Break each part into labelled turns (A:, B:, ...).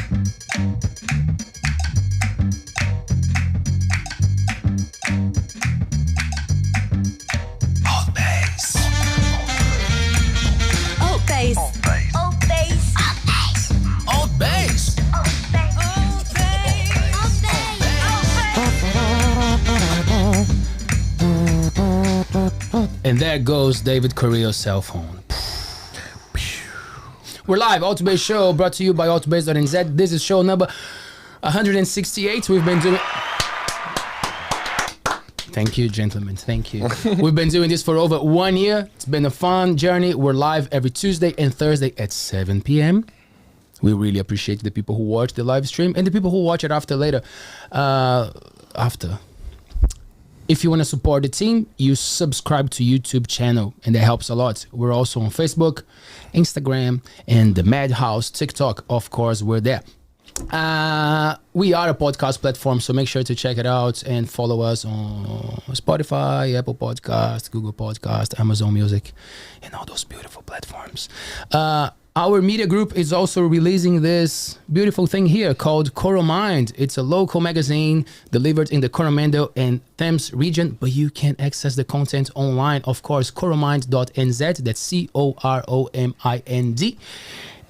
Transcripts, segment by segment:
A: ALTBAYS. ALTBAYS.
B: And there goes David Correos' cell phone. We're live, ALTBAYS show, brought to you by ALTBAYS.NZ. This is show number 168. We've been doing... Thank you, gentlemen. Thank you. We've been doing this for over 1 year. It's been a fun journey. We're live every Tuesday and Thursday at 7 p.m. We really appreciate the people who watch the live stream and the people who watch it later. If you want to support the team, you subscribe to YouTube channel, and that helps a lot. We're also on Facebook, Instagram, and the Madhouse TikTok. Of course, we're there. We are a podcast platform, so make sure to check it out and follow us on Spotify, Apple Podcast, Google Podcast, Amazon Music, and all those beautiful platforms. Our media group is also releasing this beautiful thing here called Coromind. It's a local magazine delivered in the Coromandel and Thames region, but you can access the content online, of course, coromind.nz. That's COROMIND.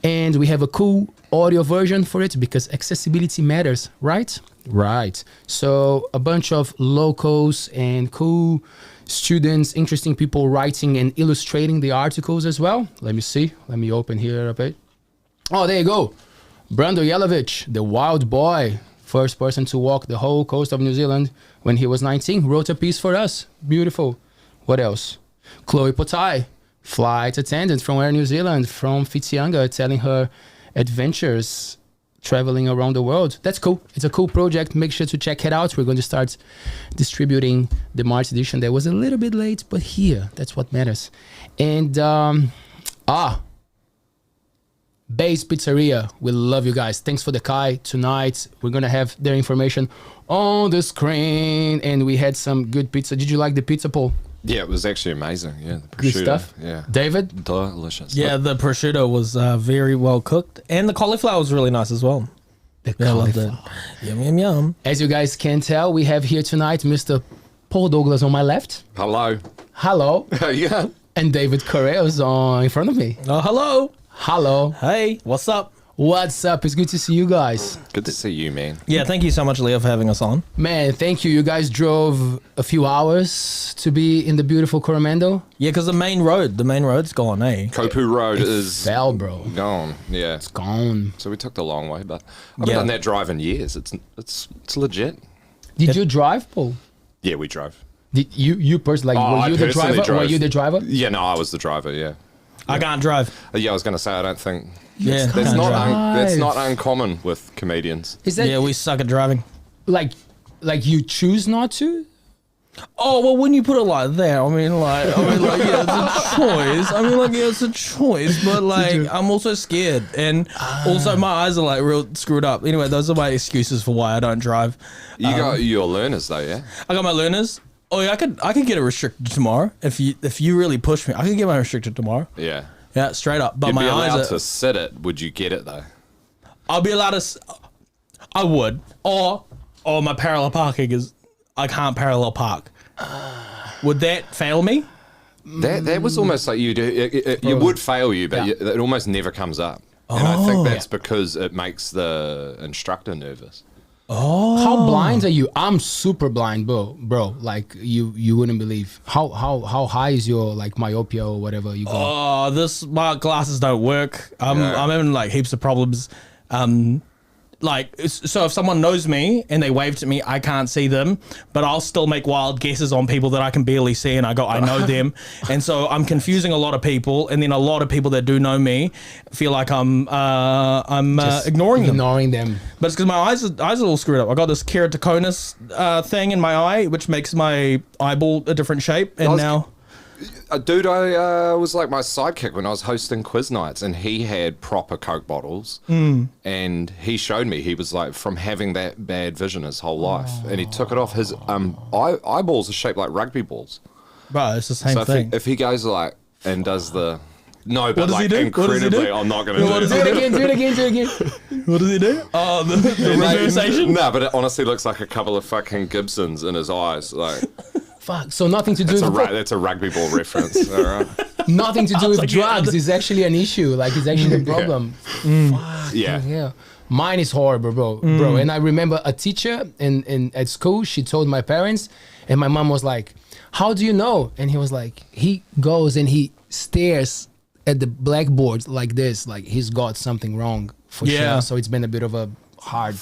B: And we have a cool audio version for it because accessibility matters, right? Right. So a bunch of locals and cool students, interesting people writing and illustrating the articles as well. Let me see. Let me open here a bit. Oh, there you go. Brando Yelovich, the wild boy, first person to walk the whole coast of New Zealand when he was 19, wrote a piece for us. Beautiful. What else? Chloe Potai, flight attendant from Air New Zealand, from Whitianga, telling her adventures traveling around the world. That's cool. It's a cool project. Make sure to check it out. We're going to start distributing the March edition. That was a little bit late, but here, that's what matters. And Bays Pizzeria, we love you guys. Thanks for the Kai tonight. We're gonna have their information on the screen, and we had some good pizza. Did you like the pizza, Paul?
C: Yeah, it was actually amazing. Yeah, the prosciutto.
B: Good stuff.
C: Yeah,
B: David?
C: delicious.
D: Yeah, the prosciutto was very well cooked, and the cauliflower was really nice as well.
B: The
D: Yeah, I loved
B: cauliflower.
D: it. Yum, yum, yum.
B: As you guys can tell, we have here tonight Mr. Paul Douglas on my left.
C: Hello.
B: Hello.
C: Yeah.
B: And David Correos in front of me.
D: Oh, hello.
B: Hello.
D: Hey, what's up?
B: What's up? It's good to see you guys.
C: Good to see you, man.
D: Yeah, thank you so much, Leo, for having us on.
B: Man, thank you. You guys drove a few hours to be in the beautiful Coromandel.
D: Yeah, because the main road's gone, eh?
C: Kopu Road is
B: Fell, bro.
C: gone. Yeah.
B: It's gone.
C: So we took the long way, but I haven't
D: Yeah.
C: done that drive in years. It's legit.
B: Did you drive, Paul?
C: Yeah, we drove.
B: Did you personally,
C: Oh,
B: were
C: I
B: you the
C: personally
B: driver? Were
C: drove.
B: you the driver?
C: Yeah, no, I was the driver. Yeah.
D: I can't drive.
C: Yeah, I was gonna say I don't think
D: Yeah,
C: that's
D: can't
C: not
D: drive.
C: that's not uncommon with comedians.
B: Is that
D: Yeah, we suck at driving.
B: like you choose not to?
D: Oh, well, when you put it like that, I mean, yeah, it's a choice. Yeah, it's a choice, but, I'm also scared. And also, my eyes are, real screwed up. Anyway, those are my excuses for why I don't drive.
C: You got your learners though, yeah.
D: I got my learners. Oh, yeah, I could get it restricted tomorrow. If you really push me, I could get mine restricted tomorrow.
C: Yeah.
D: Yeah, straight up. But
C: You'd
D: my
C: be allowed
D: eyes
C: to
D: are...
C: sit it. Would you get it though?
D: I'll be allowed to... I would. Or my parallel parking is... I can't parallel park. Would that fail me?
C: That was almost like you do. It would fail you, but it almost never comes up. And I think that's because it makes the instructor nervous.
D: Oh.
B: How blind are you? I'm super blind, bro. Like you wouldn't believe. How high is your myopia or whatever you got?
D: Oh, my glasses don't work. I'm having heaps of problems. So if someone knows me and they waved at me, I can't see them, but I'll still make wild guesses on people that I can barely see, and I know them, and so I'm confusing a lot of people, and then a lot of people that do know me feel like I'm ignoring them. But it's because my eyes are all screwed up. I got this keratoconus thing in my eye, which makes my eyeball a different shape, and now.
C: Dude, I was like my sidekick when I was hosting quiz nights, and he had proper Coke bottles, and he showed me. He was like from having that bad vision his whole life, and he took it off. His eyeballs are shaped like rugby balls.
D: Bro, it's the same
C: So
D: thing.
C: if he goes and does the No, but
D: does
C: like
D: he do? What does he
C: incredibly,
D: do?
C: I'm not going to
D: What
C: do
D: does
B: Do
C: it.
B: it again, do it again, do it again.
D: What does he do? Oh, the reversation?
C: No, but it honestly looks like a couple of fucking Gibsons in his eyes. Like
B: Fuck. So nothing to do with
C: that's a rugby ball reference. All right.
B: nothing to do with
D: like,
B: drugs
D: yeah.
B: is actually an issue. Like it's actually a problem.
C: Yeah.
B: Yeah. Mine is horrible, bro. Bro. And I remember a teacher in at school, she told my parents, and my mom was like, "How do you know?" And he was like, he goes and he stares at the blackboard like this, like he's got something wrong for
D: Yeah.
B: sure. So it's been a bit of a hard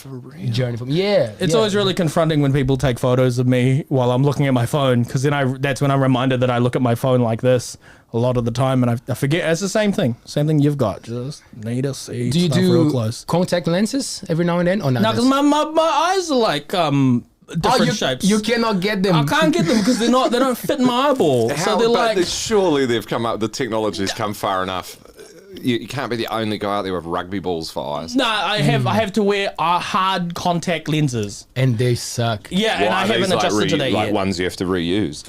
B: journey for me. Yeah.
D: It's
B: yeah.
D: always really confronting when people take photos of me while I'm looking at my phone, because then that's when I'm reminded that I look at my phone like this a lot of the time, and I forget. It's the same thing you've got. Just need to see
B: Do you
D: stuff real
B: do
D: close.
B: contact lenses every now and then or not?
D: No, because my eyes are like different shapes.
B: You cannot get them.
D: I can't get them because they don't fit in my eyeball. So they're like,
C: surely they've come up. The technology's come far enough. You can't be the only guy out there with rugby balls for eyes.
D: no, I have to wear hard contact lenses.
B: And they suck.
D: Yeah, and I haven't adjusted to that
C: like
D: yet.
C: ones you have to reuse.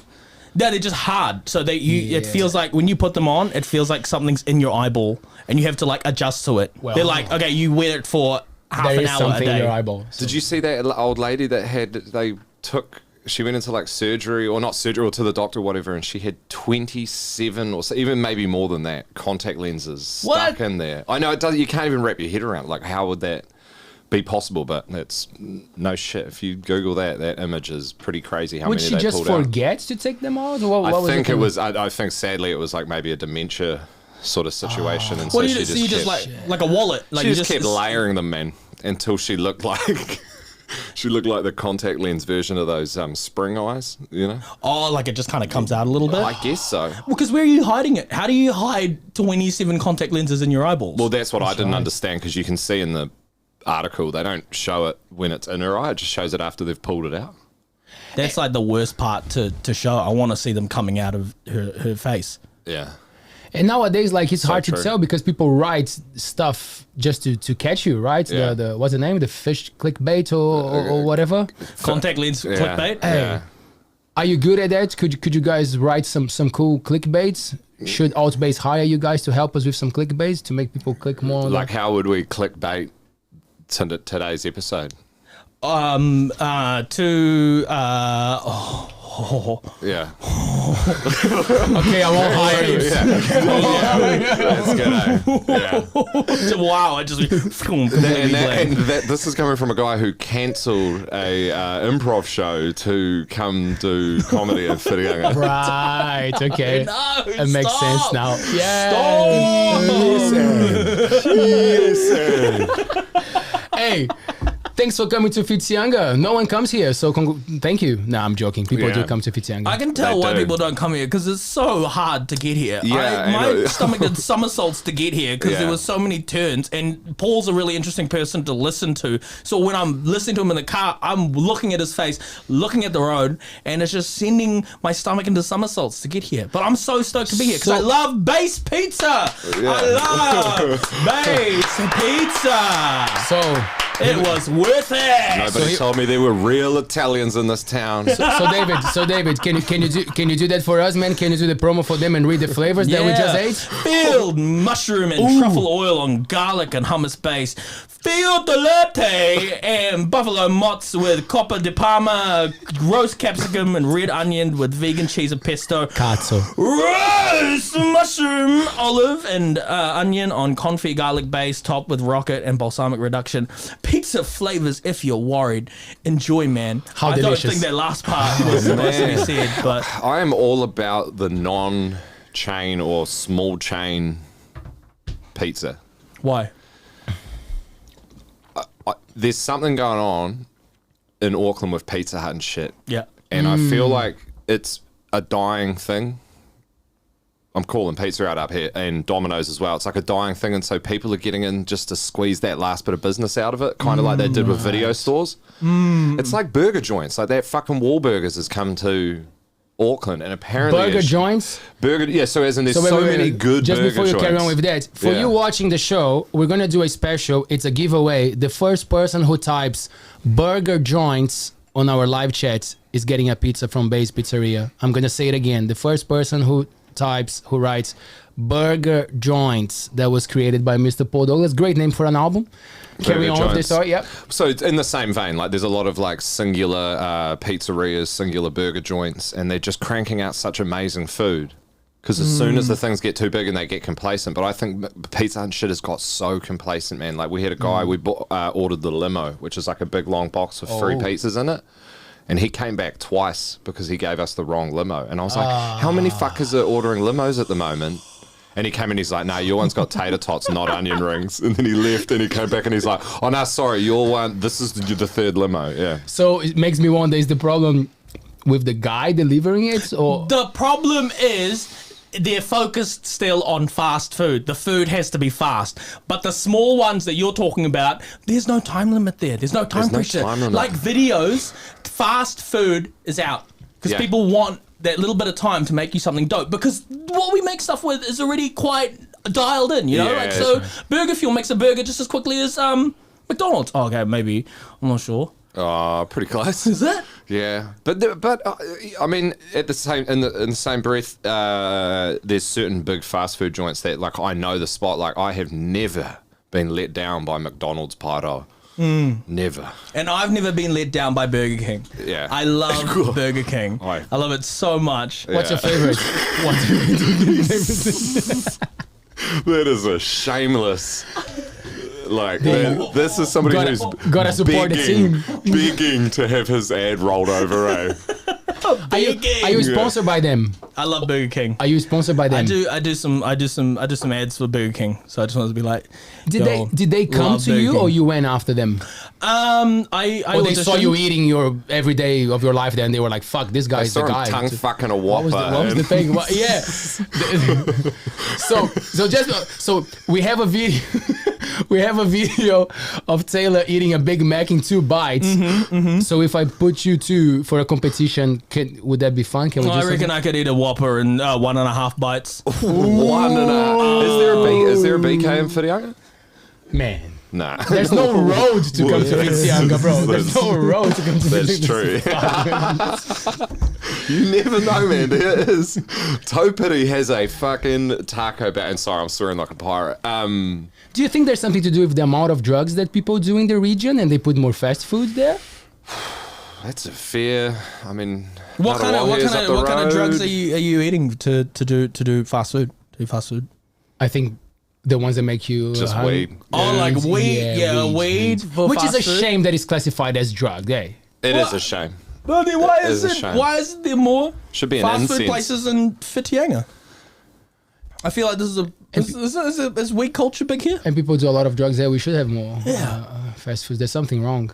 D: No, they're just hard. So it feels like when you put them on, it feels like something's in your eyeball, and you have to like adjust to it.
B: Well,
D: they're like, okay, you wear it for half
B: There
D: an
B: is
D: hour a
B: something in your
D: day.
B: eyeball.
C: Did you see that old lady that she went into like surgery or not surgery or to the doctor or whatever, and she had 27 or so, even maybe more than that contact lenses stuck in there. I know it does. You can't even wrap your head around like how would that be possible, but it's no shit. If you Google that image is pretty crazy. How
B: Would
C: many
B: she
C: they
B: just
C: pulled out.
B: forget to take them out? Or what
C: I
B: was
C: think
B: the
C: it
B: thing?
C: was. I think sadly it was like maybe a dementia sort of situation, and
D: What
C: so
D: do you
C: she
D: do? So you just
C: kept-
D: like a wallet, like
C: she
D: you
C: just kept layering them, man, until she looked like she looked like the contact lens version of those spring eyes, you know?
D: Oh, like it just kind of comes out a little bit.
C: I guess so.
D: Because where are you hiding it? How do you hide 27 contact lenses in your eyeballs?
C: Well, that's what I didn't understand, because you can see in the article they don't show it when it's in her eye; it just shows it after they've pulled it out.
D: That's like the worst part to show. I want to see them coming out of her face.
C: Yeah.
B: And nowadays, like it's hard
C: true.
B: to tell because people write stuff just to catch you, right?
C: Yeah.
B: The what's the name? The fish clickbait or whatever.
D: Contact lens clickbait.
C: Yeah.
B: Are you good at that? Could you guys write some cool clickbaits? Should ALTBAYS hire you guys to help us with some clickbaits to make people click more? On
C: Like, how would we clickbait today's episode?
D: Yeah.
C: Yeah.
B: okay, I won't hire you.
C: That's good, eh? Yeah.
D: Wow, I just completely blank.
C: This is coming from a guy who cancelled a improv show to come do comedy at Whiringa.
B: Right. Okay.
D: No,
B: it makes
D: stop.
B: sense now. Yeah. Hey. Thanks for coming to Whiringa. No one comes here, so thank you. Nah, I'm joking. People do come to Whiringa.
D: I can tell
C: They
D: why
C: do.
D: people don't come here because it's so hard to get here.
C: Yeah,
D: my stomach did somersaults to get here because there
C: Yeah.
D: were so many turns. And Paul's a really interesting person to listen to. So when I'm listening to him in the car, I'm looking at his face, looking at the road, and it's just sending my stomach into somersaults to get here. But I'm so stoked to be here because I love base pizza. I love base pizza.
B: So
D: It was worth it.
C: Nobody told me there were real Italians in this town.
B: So David, can you do that for us, man? Can you do the promo for them and read the flavors that we just ate?
D: Field mushroom and truffle oil on garlic and hummus base. Field de latte and buffalo mozz with coppa di parma, roast capsicum and red onion with vegan cheese and pesto.
B: Cazzo.
D: Roast mushroom, olive and onion on confit garlic base, topped with rocket and balsamic reduction. Pizza flavors if you're worried. Enjoy, man.
B: How
D: I
B: delicious.
D: don't think that last part was supposed to be said, but
C: I am all about the non-chain or small chain pizza.
D: why?
C: There's something going on in Auckland with Pizza Hut and shit.
D: Yeah.
C: And I feel like it's a dying thing. I'm calling Pizza Hut up here and Domino's as well. It's like a dying thing, and so people are getting in just to squeeze that last bit of business out of it, kind of like they did with video stores. It's like burger joints, like that fucking Wahlburgers has come to Auckland, and apparently
B: Burger joints.
C: So as in there's
B: Wait,
C: so
B: wait, wait,
C: many
B: wait.
C: good
B: Just
C: burger
B: before you carry
C: joints.
B: on with that, for
C: Yeah.
B: you watching the show, we're gonna do a special. It's a giveaway. The first person who types burger joints on our live chat is getting a pizza from Base Pizzeria. I'm gonna say it again. The first person who writes Burger Joints that was created by Mr. Paul Douglas. Great name for an album. Carry on with this story. Yep.
C: So it's in the same vein, like there's a lot of like singular pizzerias, singular burger joints, and they're just cranking out such amazing food. Because as soon as the things get too big and they get complacent, but I think Pizza Hut and shit has got so complacent, man. Like we had a guy, we ordered the limo, which is like a big long box with 3 pizzas in it. And he came back twice because he gave us the wrong limo. And I was like, how many fuckers are ordering limos at the moment? And he came in, he's like, nah, your one's got tater tots, not onion rings. And then he left and he came back and he's like, oh, no, sorry, your one, this is the third limo. Yeah.
B: So it makes me wonder, is the problem with the guy delivering it? Or
D: The problem is they're focused still on fast food. The food has to be fast. But the small ones that you're talking about, there's no time limit there. There's no time pressure. Like videos, fast food is out. Because people want that little bit of time to make you something dope. Because what we make stuff with is already quite dialed in, you know?
C: Yeah,
D: like so Burger Fuel makes a burger just as quickly as McDonald's. Oh, okay, maybe. I'm not sure.
C: Oh, pretty close.
D: Is that?
C: Yeah, but I mean, at the same in the same breath, there's certain big fast food joints that like I know the spot. Like I have never been let down by McDonald's Pato. Never.
D: And I've never been let down by Burger King.
C: Yeah,
D: I love Burger King. I love it so much.
B: what's your favorite? What's your favorite?
C: that is a shameless. Like this is somebody who's
B: gotta support the team,
C: begging to have his ad rolled over.
B: Are you sponsored by them?
D: I love Burger King.
B: Are you sponsored by them?
D: I do some ads for Burger King. So I just wanted to be like,
B: did they come to you or you went after them?
D: Or
B: they saw you eating your every day of your life there and they were like, fuck, this guy is the guy.
C: Tongue fucking a Whopper.
B: What was the thing? Well, yeah. so we have a video. We have a video of Taylor eating a Big Mac in 2 bites. So if I put you two for a competition, would that be fun? Can we?
D: I reckon I could eat a Whopper in 1.5 bites.
C: 1.5. Is there a BK in Whitianga?
B: Man.
C: Nah.
B: There's no road to come to Whitianga, bro. There's no road to come to Whitianga.
C: That's true. You never know, man. There is. Taupiri has a fucking taco bat. And sorry, I'm swearing like a pirate.
B: Do you think there's something to do with the amount of drugs that people do in the region and they put more fast food there?
C: That's a fair. I mean,
D: what kind of drugs are you eating to do fast food? To do fast food?
B: I think the ones that make you
C: just weed.
D: Oh, like weed, weed.
B: Which is a shame that it's classified as drug. It
C: is a shame.
D: But then why is there more
C: Should be
D: fast
C: an
D: food places in Whitianga? I feel like this is weed culture big here.
B: And people do a lot of drugs there. We should have more fast food. There's something wrong.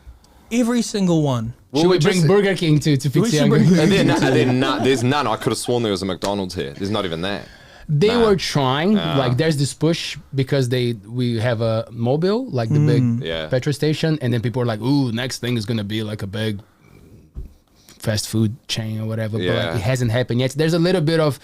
D: Every single one.
B: Should we bring Burger King to Whitianga?
C: There's none. I could have sworn there was a McDonald's here. There's not even that.
B: They were trying, like there's this push because we have a mobile, like the big petrol station, and then people are like, ooh, next thing is gonna be like a big fast food chain or whatever, but like, it hasn't happened yet. There's a little bit of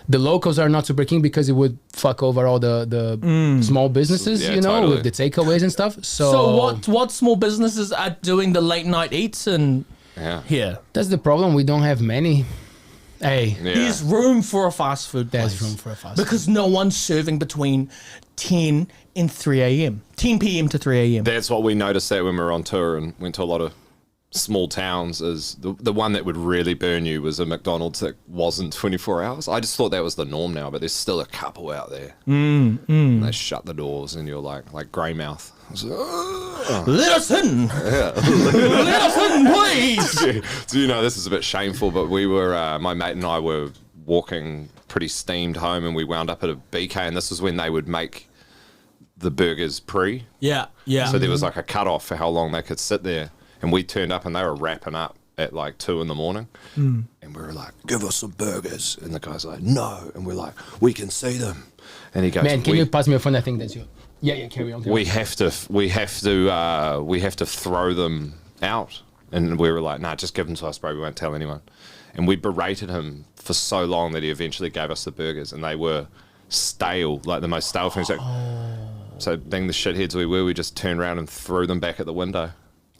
B: the locals are not super keen because it would fuck over all the small businesses, totally. With the takeaways and stuff. So
D: what small businesses are doing the late night eats and here?
B: That's the problem. We don't have many. Hey,
D: there's room for a fast food place.
B: There's room for a fast food.
D: Because no one's serving between 10 and 3 a.m. 10 p.m. to 3 a.m.
C: That's what we noticed that when we were on tour and went to a lot of small towns is the one that would really burn you was a McDonald's that wasn't 24 hours. I just thought that was the norm now, but there's still a couple out there. And they shut the doors and you're like Greymouth.
D: Let us in! Let us in, please!
C: Do you know, this is a bit shameful, but we were, my mate and I were walking pretty steamed home and we wound up at a BK and this was when they would make the burgers pre.
D: Yeah.
C: So there was like a cutoff for how long they could sit there. And we turned up and they were wrapping up at like 2 a.m. And we were like, give us some burgers. And the guy's like, no. And we're like, we can see them. And he goes,
B: man, can you pass me a phone? I think that's you. Yeah, carry on.
C: We have to throw them out. And we were like, nah, just give them to us, bro. We won't tell anyone. And we berated him for so long that he eventually gave us the burgers. And they were stale, like the most stale things. So being the shitheads we were, we just turned around and threw them back at the window.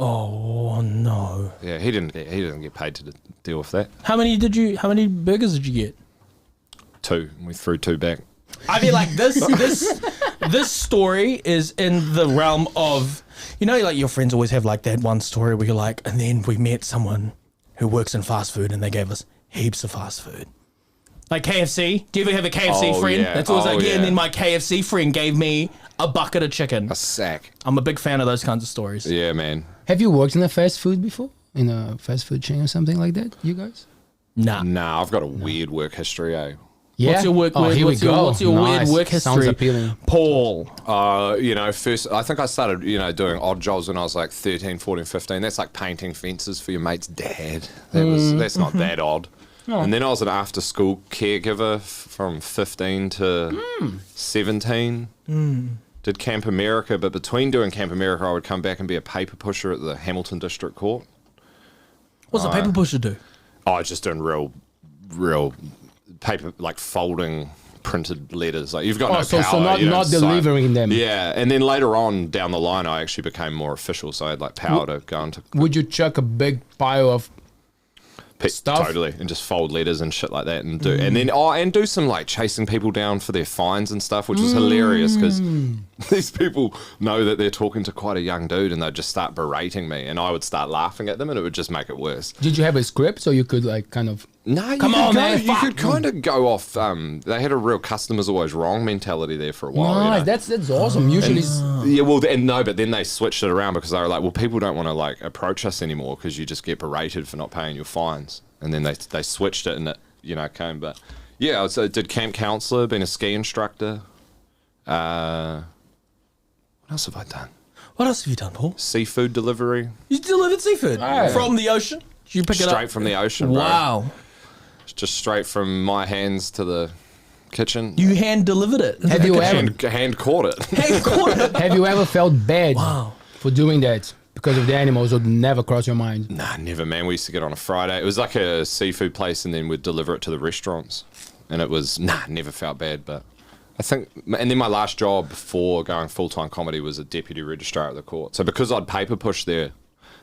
D: Oh no!
C: Yeah, he didn't get paid to deal with that.
D: How many burgers did you get?
C: 2. We threw 2 back.
D: I mean, like this story is in the realm of, you know, like your friends always have like that one story where you're like, and then we met someone who works in fast food and they gave us heaps of fast food. Like KFC. Do you ever have a KFC friend?
C: Yeah.
D: That's always like,
C: yeah.
D: and then my KFC friend gave me a bucket of chicken.
C: A sack.
D: I'm a big fan of those kinds of stories.
C: Yeah, man.
B: Have you worked in a fast food before? In a fast food chain or something like that, you guys?
D: Nah.
C: Nah, I've got a weird work history, eh?
B: Yeah.
D: What's your work?
B: Here we go.
D: What's your weird
B: Nice.
D: work history?
B: Sounds appealing.
D: Paul.
C: You know, first, I think I started, you know, doing odd jobs when I was like 13, 14, 15. That's like painting fences for your mate's dad. That's not that odd. And then I was an after school caregiver from 15 to 17. Did Camp America, but between doing Camp America, I would come back and be a paper pusher at the Hamilton District Court.
D: What's a paper pusher do?
C: Oh, I was just doing real paper, like folding printed letters. Like you've got no power.
B: So not delivering them.
C: Yeah, and then later on down the line, I actually became more official, so I had like power to go into
B: Would you chuck a big pile of stuff?
C: Totally, and just fold letters and shit like that, and do and then and do some like chasing people down for their fines and stuff, which was hilarious because these people know that they're talking to quite a young dude, and they'd just start berating me, and I would start laughing at them, and it would just make it worse.
B: Did you have a script so you could like kind of?
C: No,
B: Come on, man,
C: You
B: fuck.
C: could kind of go off. They had a real customers always wrong mentality there for a while.
B: Nice,
C: you know?
B: that's awesome. Usually,
C: Yeah, well, and no, but then they switched it around because they were like, well, people don't want to like approach us anymore because you just get berated for not paying your fines. And then they switched it, and it, you know, came. But yeah, I did camp counselor, been a ski instructor. What else have I done?
D: What else have you done, Paul?
C: Seafood delivery,
D: You delivered seafood from the ocean? Did you pick it up?
C: straight from the ocean. Bro.
D: Wow.
C: Just straight from my hands to the kitchen.
D: You hand delivered it.
B: have you ever
C: hand caught it.
D: hand caught it?
B: have you ever felt bad
D: Wow.
B: for doing that because of the animals? Would never cross your mind.
C: Nah, never, man. We used to get on a Friday. It was like a seafood place, and then we'd deliver it to the restaurants. And it was, never felt bad. But I think, and then my last job before going full-time comedy was a deputy registrar at the court. So because I'd paper push there,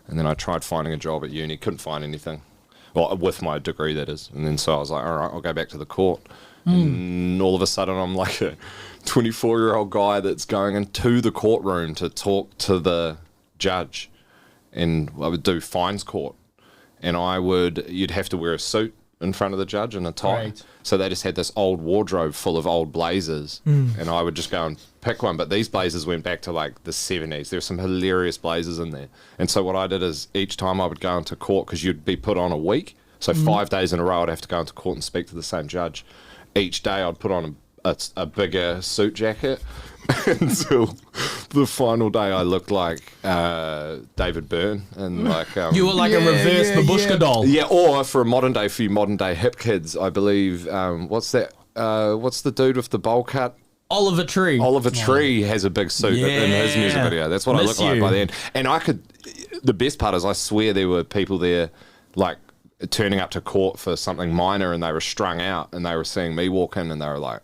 C: and then I tried finding a job at uni, couldn't find anything. Well, with my degree, that is. And then so I was like, all right, I'll go back to the court. And all of a sudden, I'm like a 24-year-old guy that's going into the courtroom to talk to the judge, and I would do fines court, and you'd have to wear a suit in front of the judge and a tie.
B: Right.
C: So they just had this old wardrobe full of old blazers, and I would just go and pick one. But these blazers went back to like the 70s. There's some hilarious blazers in there. And so what I did is each time I would go into court, because you'd be put on a week, so 5 days in a row I'd have to go into court and speak to the same judge. Each day I'd put on a bigger suit jacket until the final day I looked like David Byrne, and like
D: You were like a reverse babushka doll.
C: yeah, or for you modern day hip kids, I believe what's that what's the dude with the bowl cut?
D: Oliver Tree.
C: Oliver Tree has a big suit in his music video. That's what I
D: Miss
C: look like
D: you.
C: by then. And the best part is I swear there were people there like turning up to court for something minor, and they were strung out, and they were seeing me walk in, and they were like,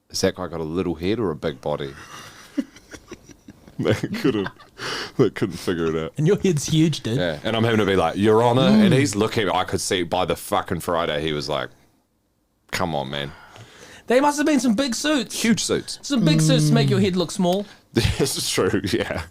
C: is that guy got a little head or a big body? They couldn't figure it out.
D: And your head's huge, dude.
C: Yeah, and I'm having to be like, Your Honor, and he's looking. I could see by the fucking Friday he was like, come on, man.
D: They must have been some big suits.
C: Huge suits.
D: Some big suits to make your head look small.
C: This is true. Yeah.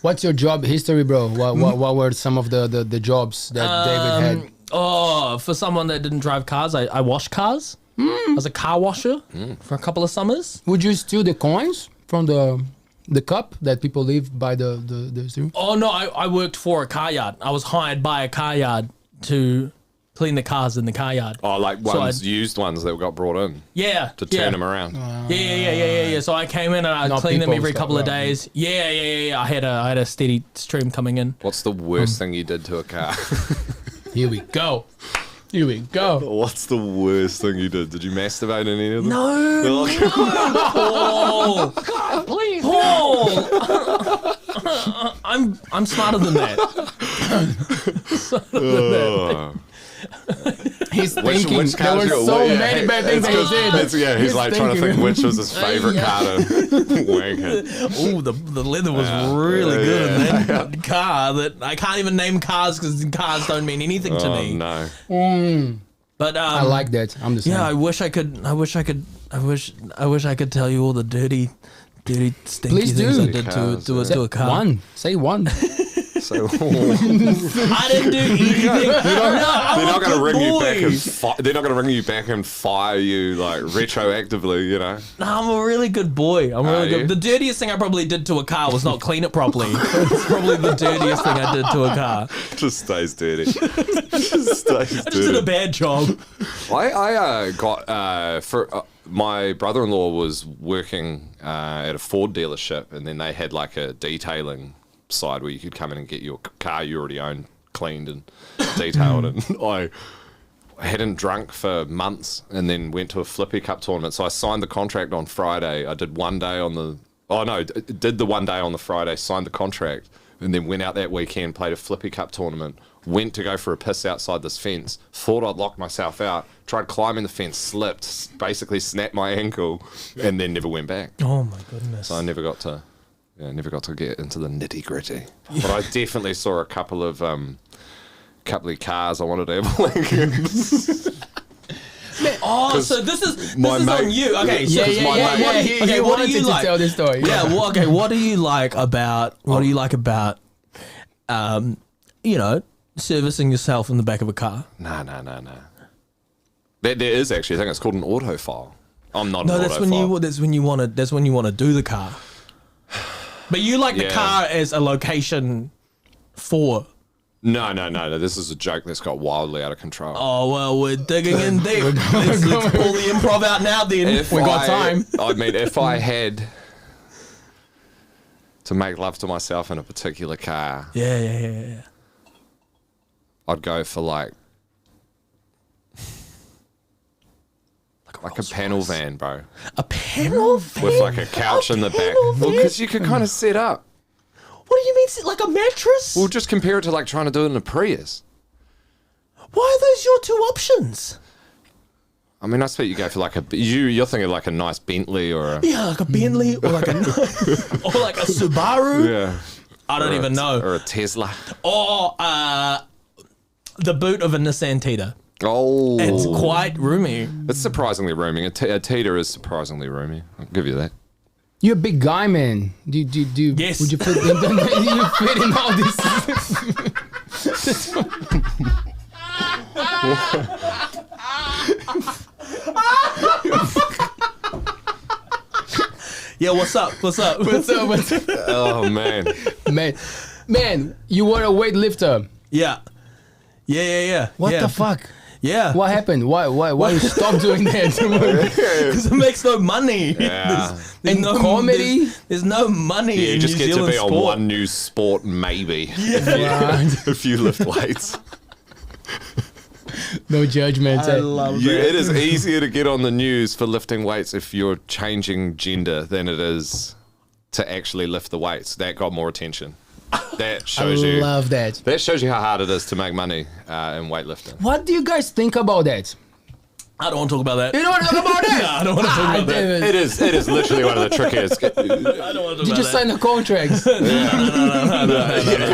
B: What's your job history, bro? What were some of the jobs that David had?
D: Oh, for someone that didn't drive cars, I washed cars. I was a car washer for a couple of summers.
B: Would you steal the coins from the cup that people leave by the zoo?
D: Oh, no, I worked for a car yard. I was hired by a car yard to clean the cars in the car yard.
C: Oh, like used ones that got brought in
D: Yeah.
C: to turn them around.
D: Yeah. So I came in and I'd
B: Not
D: clean them
B: people
D: every
B: stuff,
D: couple of
B: right.
D: days. Yeah. I had a steady stream coming in.
C: What's the worst thing you did to a car?
B: Here we go. Here we go.
C: What's the worst thing you did? Did you masturbate in any of them?
D: No. Paul.
B: God, please.
D: Paul. I'm smarter than that.
B: He's thinking.
C: Which
B: There were so many bad things that he did.
C: He's like trying to think which was his favorite car to wank it.
D: Oh, the leather was really good in that car. That I can't even name cars because cars don't mean anything to me.
C: No.
D: But
B: I like that. I'm the same.
D: yeah, I wish I could I wish I could tell you all the dirty, stinky
B: Please
D: things
B: do.
D: I did to a car.
B: One. Say one.
C: So
D: I didn't do anything.
C: they're not going to ring you back and they're not going to ring you back and fire you like retroactively, you know.
D: No, I'm a really good boy. I'm really good.
C: you?
D: The dirtiest thing I probably did to a car was not clean it properly. It's probably the dirtiest thing I did to a car.
C: Just stays dirty. Just stays
D: I just did a
C: dirty.
D: bad job.
C: I got for my brother-in-law was working at a Ford dealership, and then they had like a detailing side where you could come in and get your car you already own cleaned and detailed. And I hadn't drunk for months, and then went to a Flippy Cup tournament. So I signed the contract on Friday. I did one day on the did the one day on the Friday, signed the contract, and then went out that weekend, played a Flippy Cup tournament. Went to go for a piss outside this fence. Thought I'd locked myself out. Tried climbing the fence, slipped, basically snapped my ankle, and then never went back.
D: Oh my goodness.
C: So I never got to get into the nitty gritty. But I definitely saw a couple of cars I wanted to have Lincolns.
D: Oh, so this is
C: my mate-
D: on you. Okay, so
B: Yeah. He
D: what do
B: wanted
D: you
B: to
D: like?
B: tell this story.
D: Yeah, well, okay. What do you like about servicing yourself in the back of a car?
C: No. There is actually a thing. It's called an autofile. I'm not.
D: No,
C: an
D: that's
C: autofile.
D: when you want to do the car. But you like the
C: Yeah.
D: car as a location for.
C: No. This is a joke that's got wildly out of control.
D: Oh well, we're digging in deep. Let's pull the improv out now. Then
C: If
D: we got time.
C: I mean, if I had to make love to myself in a particular car,
D: Yeah.
C: I'd go for like a panel van, bro,
D: A panel van
C: with like a couch in the back. Well, because you could kind of set up.
D: What do you mean? Like a mattress?
C: Well, just compare it to like trying to do it in a Prius.
D: Why are those your two options?
C: I mean, I suppose you go for like you're thinking like a nice Bentley or a
D: Yeah, like a Bentley or like a or like a Subaru.
C: yeah.
D: I don't even know.
C: Or a Tesla.
D: Or the boot of a Nissan Tita.
C: Oh,
D: It's quite roomy.
C: it's surprisingly roomy. A Tita is surprisingly roomy. I'll give you that.
B: You're a big guy, man. Do
D: Yes.
B: Would you fit in? You fit in all this?
D: Yeah, what's up?
B: What's up?
C: Oh man.
B: Man, you were a weightlifter.
D: Yeah.
B: What
D: yeah.
B: the fuck?
D: Yeah.
B: What happened? Why you stop doing that?
D: Because it makes no money.
C: Yeah.
D: There's
B: In comedy?
D: there's no money
C: You
D: in
C: just
D: New
C: get
D: Zealand
C: to be
D: sport.
C: on one news sport, maybe. If you lift weights.
B: No judgment.
D: I love that.
C: It is easier to get on the news for lifting weights if you're changing gender than it is to actually lift the weights. That got more attention. That
B: I
C: shows you.
B: love that.
C: That shows you how hard it is to make money in weightlifting.
B: What do you guys think about that?
D: I don't want to talk about that.
B: You don't want to talk about that?
D: No, I don't want to talk about that.
B: damn it.
C: It is literally one of the trickiest.
D: I don't want to talk
B: Did you
D: about
B: sign a contract?
C: He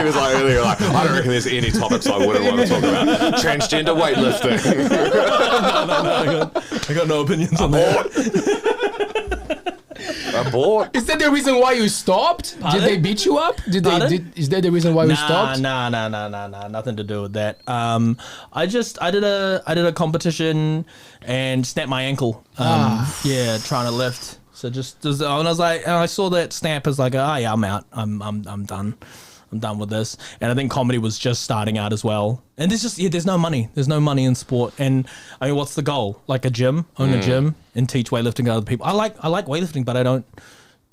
C: was like earlier, like, I don't reckon there's any topics I wouldn't want to talk about. Transgender weightlifting.
D: that. I got no opinions on that.
C: Abort.
B: Is that the reason why you stopped?
D: Pardon?
B: Did they beat you up? Is that the reason why you stopped?
D: Nah. Nothing to do with that. I did a competition and snapped my ankle. Yeah, trying to lift. So and I was like, and I saw that snap as like, yeah, I'm out. I'm done. I'm done with this. And I think comedy was just starting out as well. And there's no money. There's no money in sport. And I mean, what's the goal? Like a gym, own a gym, and teach weightlifting to other people. I like weightlifting, but I don't get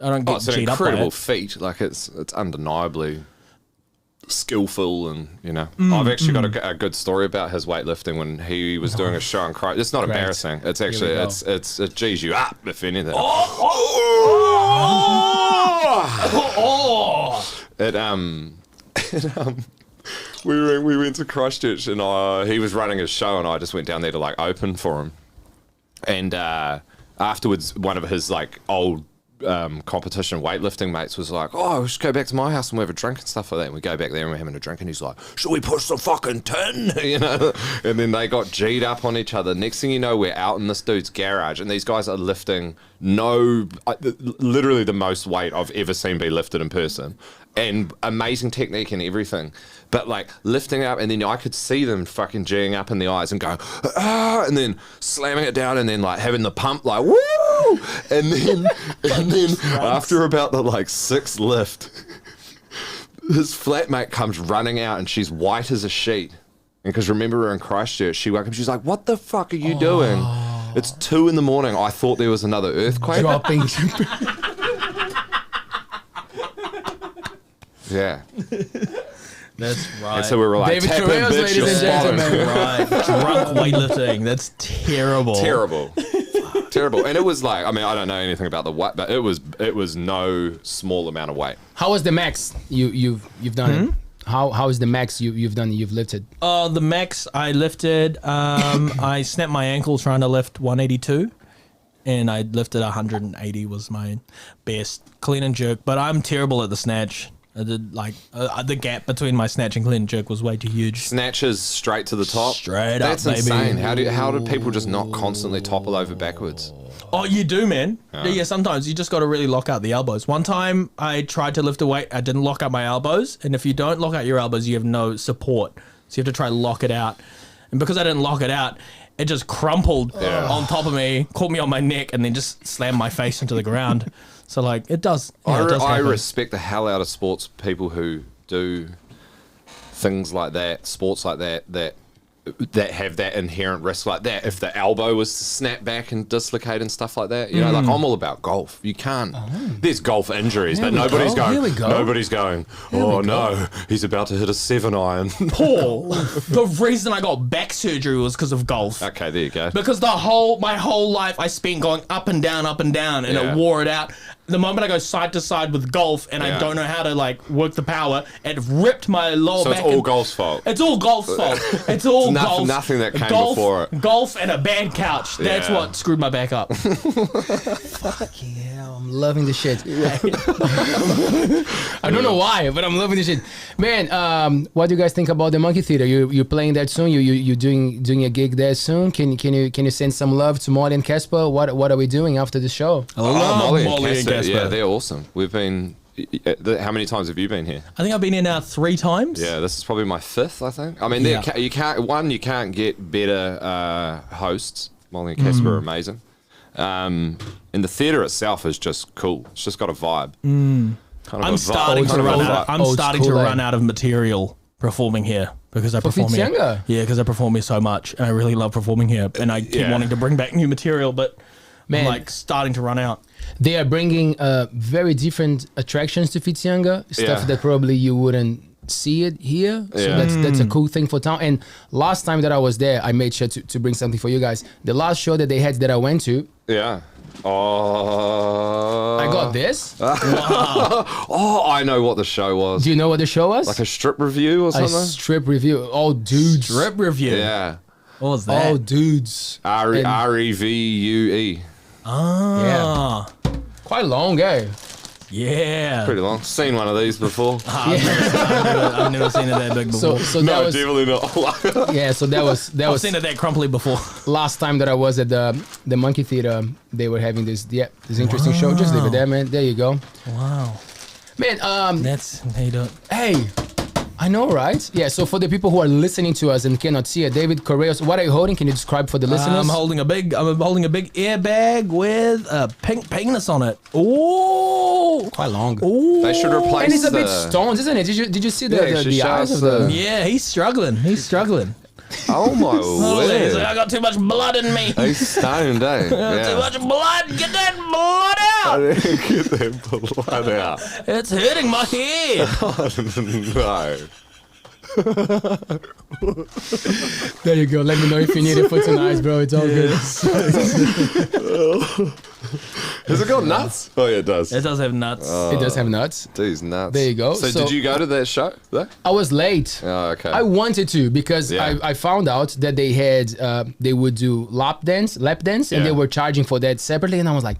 C: Oh, it's an
D: cheated up by
C: incredible
D: it.
C: feat. Like it's undeniably skillful, and you know, I've actually got a good story about his weightlifting when he was doing a show on Correos. It's not embarrassing. It's actually
B: go.
C: it G's you up if anything. We went to Christchurch and he was running his show and I just went down there to like open for him. And afterwards, one of his like old competition weightlifting mates was like, oh, we should go back to my house and we have a drink and stuff like that. And we go back there and we're having a drink and he's like, should we push the fucking tin? You know? And then they got G'd up on each other. Next thing you know, we're out in this dude's garage and these guys are lifting literally the most weight I've ever seen be lifted in person. And amazing technique and everything. But like lifting up and then I could see them fucking G'ing up in the eyes and going, ah, and then slamming it down and then like having the pump like, woo! And then after about the like 6th lift, his flatmate comes running out and she's white as a sheet. And because remember we're in Christchurch, she woke up, she's like, what the fuck are you doing? It's 2 a.m. I thought there was another earthquake.
B: Dropping.
C: Yeah.
D: That's right.
C: And so we were like,
B: David
C: tap in,
B: Correos,
C: bitch,
B: ladies
C: you're
B: and
C: spotted.
B: gentlemen.
D: Right. Drunk weightlifting. That's terrible.
C: Terrible. Terrible. And it was like, I mean, I don't know anything about the weight, but it was no small amount of weight.
B: How was the max you've done it? How is the max you've done it, you've lifted?
D: The max I lifted, I snapped my ankle trying to lift 182. And I lifted 180 was my best clean and jerk. But I'm terrible at the snatch. I did like the gap between my snatch and clean and jerk was way too huge.
C: Snatches straight to the top.
D: Straight
C: That's
D: up, baby.
C: insane. How do people just not constantly topple over backwards?
D: Oh, you do, man. Yeah, sometimes you just got to really lock out the elbows. One time I tried to lift a weight, I didn't lock out my elbows. And if you don't lock out your elbows, you have no support. So you have to try to lock it out. And because I didn't lock it out, it just crumpled on top of me, caught me on my neck, and then just slammed my face into the ground. So, like, it does. Yeah, it does
C: I
D: happen.
C: respect the hell out of sports people who do things like that, sports like that have that inherent risk like that. If the elbow was to snap back and dislocate and stuff like that, you know, like I'm all about golf. You can't. There's golf injuries, but nobody's going. Oh no, he's about to hit a 7-iron.
D: Paul, the reason I got back surgery was because of golf.
C: Okay, there you go.
D: Because my whole life I spent going up and down, and it wore it out. The moment I go side to side with golf and I don't know how to like work the power, it ripped my lower back.
C: So it's all golf's fault.
D: It's all golf's fault. It's all golf.
C: Nothing that came before it.
D: Golf and a bad couch. That's what screwed my back up.
B: Fuck yeah, I'm loving the shit. I don't know why, but I'm loving the shit. Man, what do you guys think about the Monkey Theater? You're playing that soon? You're doing a gig there soon? Can you send some love to Molly and Casper? What are we doing after the show?
D: I love
C: Molly and
D: Casper.
C: Yeah, they're awesome. We've been. How many times have you been here?
D: I think I've been here now 3 times.
C: Yeah, this is probably my 5th. I think. I mean, you can't get better hosts. Molly and Casper are amazing. And the theatre itself is just cool. It's just got a vibe.
D: I'm starting to run out of material performing here because I perform here.
B: Fitzhanga?
D: Yeah, because I perform here so much, and I really love performing here, and I keep wanting to bring back new material, but I'm like starting to run out.
B: They are bringing very different attractions to Fitzhanga, stuff that probably you wouldn't see it here. So that's a cool thing for town. And last time that I was there, I made sure to bring something for you guys. The last show that they had that I went to.
C: Yeah. Oh.
B: I got this.
D: Wow.
C: Oh, I know what the show was.
B: Do you know what the show was?
C: Like a strip review or
B: A
C: something?
B: strip review. Oh, dudes.
D: Strip review.
C: Yeah.
D: What was that?
B: Oh, dudes.
C: REVUE.
D: Ah.
B: Quite long, eh?
D: Yeah.
C: Pretty long. Seen one of these before.
D: I've never seen it that big before.
B: So that
C: No,
B: was
C: definitely not.
B: yeah. So that was
D: I've seen it that crumply before.
B: last time that I was at the Monkey Theater. They were having this interesting show. Just leave it there, man. There you go.
D: Wow.
B: Man,
D: That's how you do it.
B: hey, I know, right? Yeah, so for the people who are listening to us and cannot see it, David Correos, what are you holding? Can you describe for the listeners?
D: I'm holding a big airbag with a pink penis on it. Ooh.
B: Quite long.
D: Ooh.
C: They should replace
B: And it's a
C: the...
B: bit stoned, isn't it? Did you see
C: Yeah, you
B: the
C: should show
B: eyes
C: us
B: of the...
D: Yeah, he's struggling. He's struggling.
C: Oh my
D: Oh, he's like, I
C: word.
D: got too much blood in me.
C: He's stoned, eh?
D: Too
C: Yeah.
D: much blood. Get that blood
C: I
D: out.
C: didn't get that blood out.
D: It's hurting my head.
C: No.
B: There you go. Let me know if you need it for tonight, bro. It's all good.
C: Has it got nuts? Oh yeah, it does.
D: It does have nuts.
B: It does have nuts.
C: Dude's nuts.
B: There you go.
C: So
B: So-
C: did you go to that show? There?
B: I was late.
C: Oh, okay.
B: I wanted to because
C: Yeah.
B: I found out that they had they would do lap dance, and
C: Yeah.
B: they were charging for that separately, and I was like,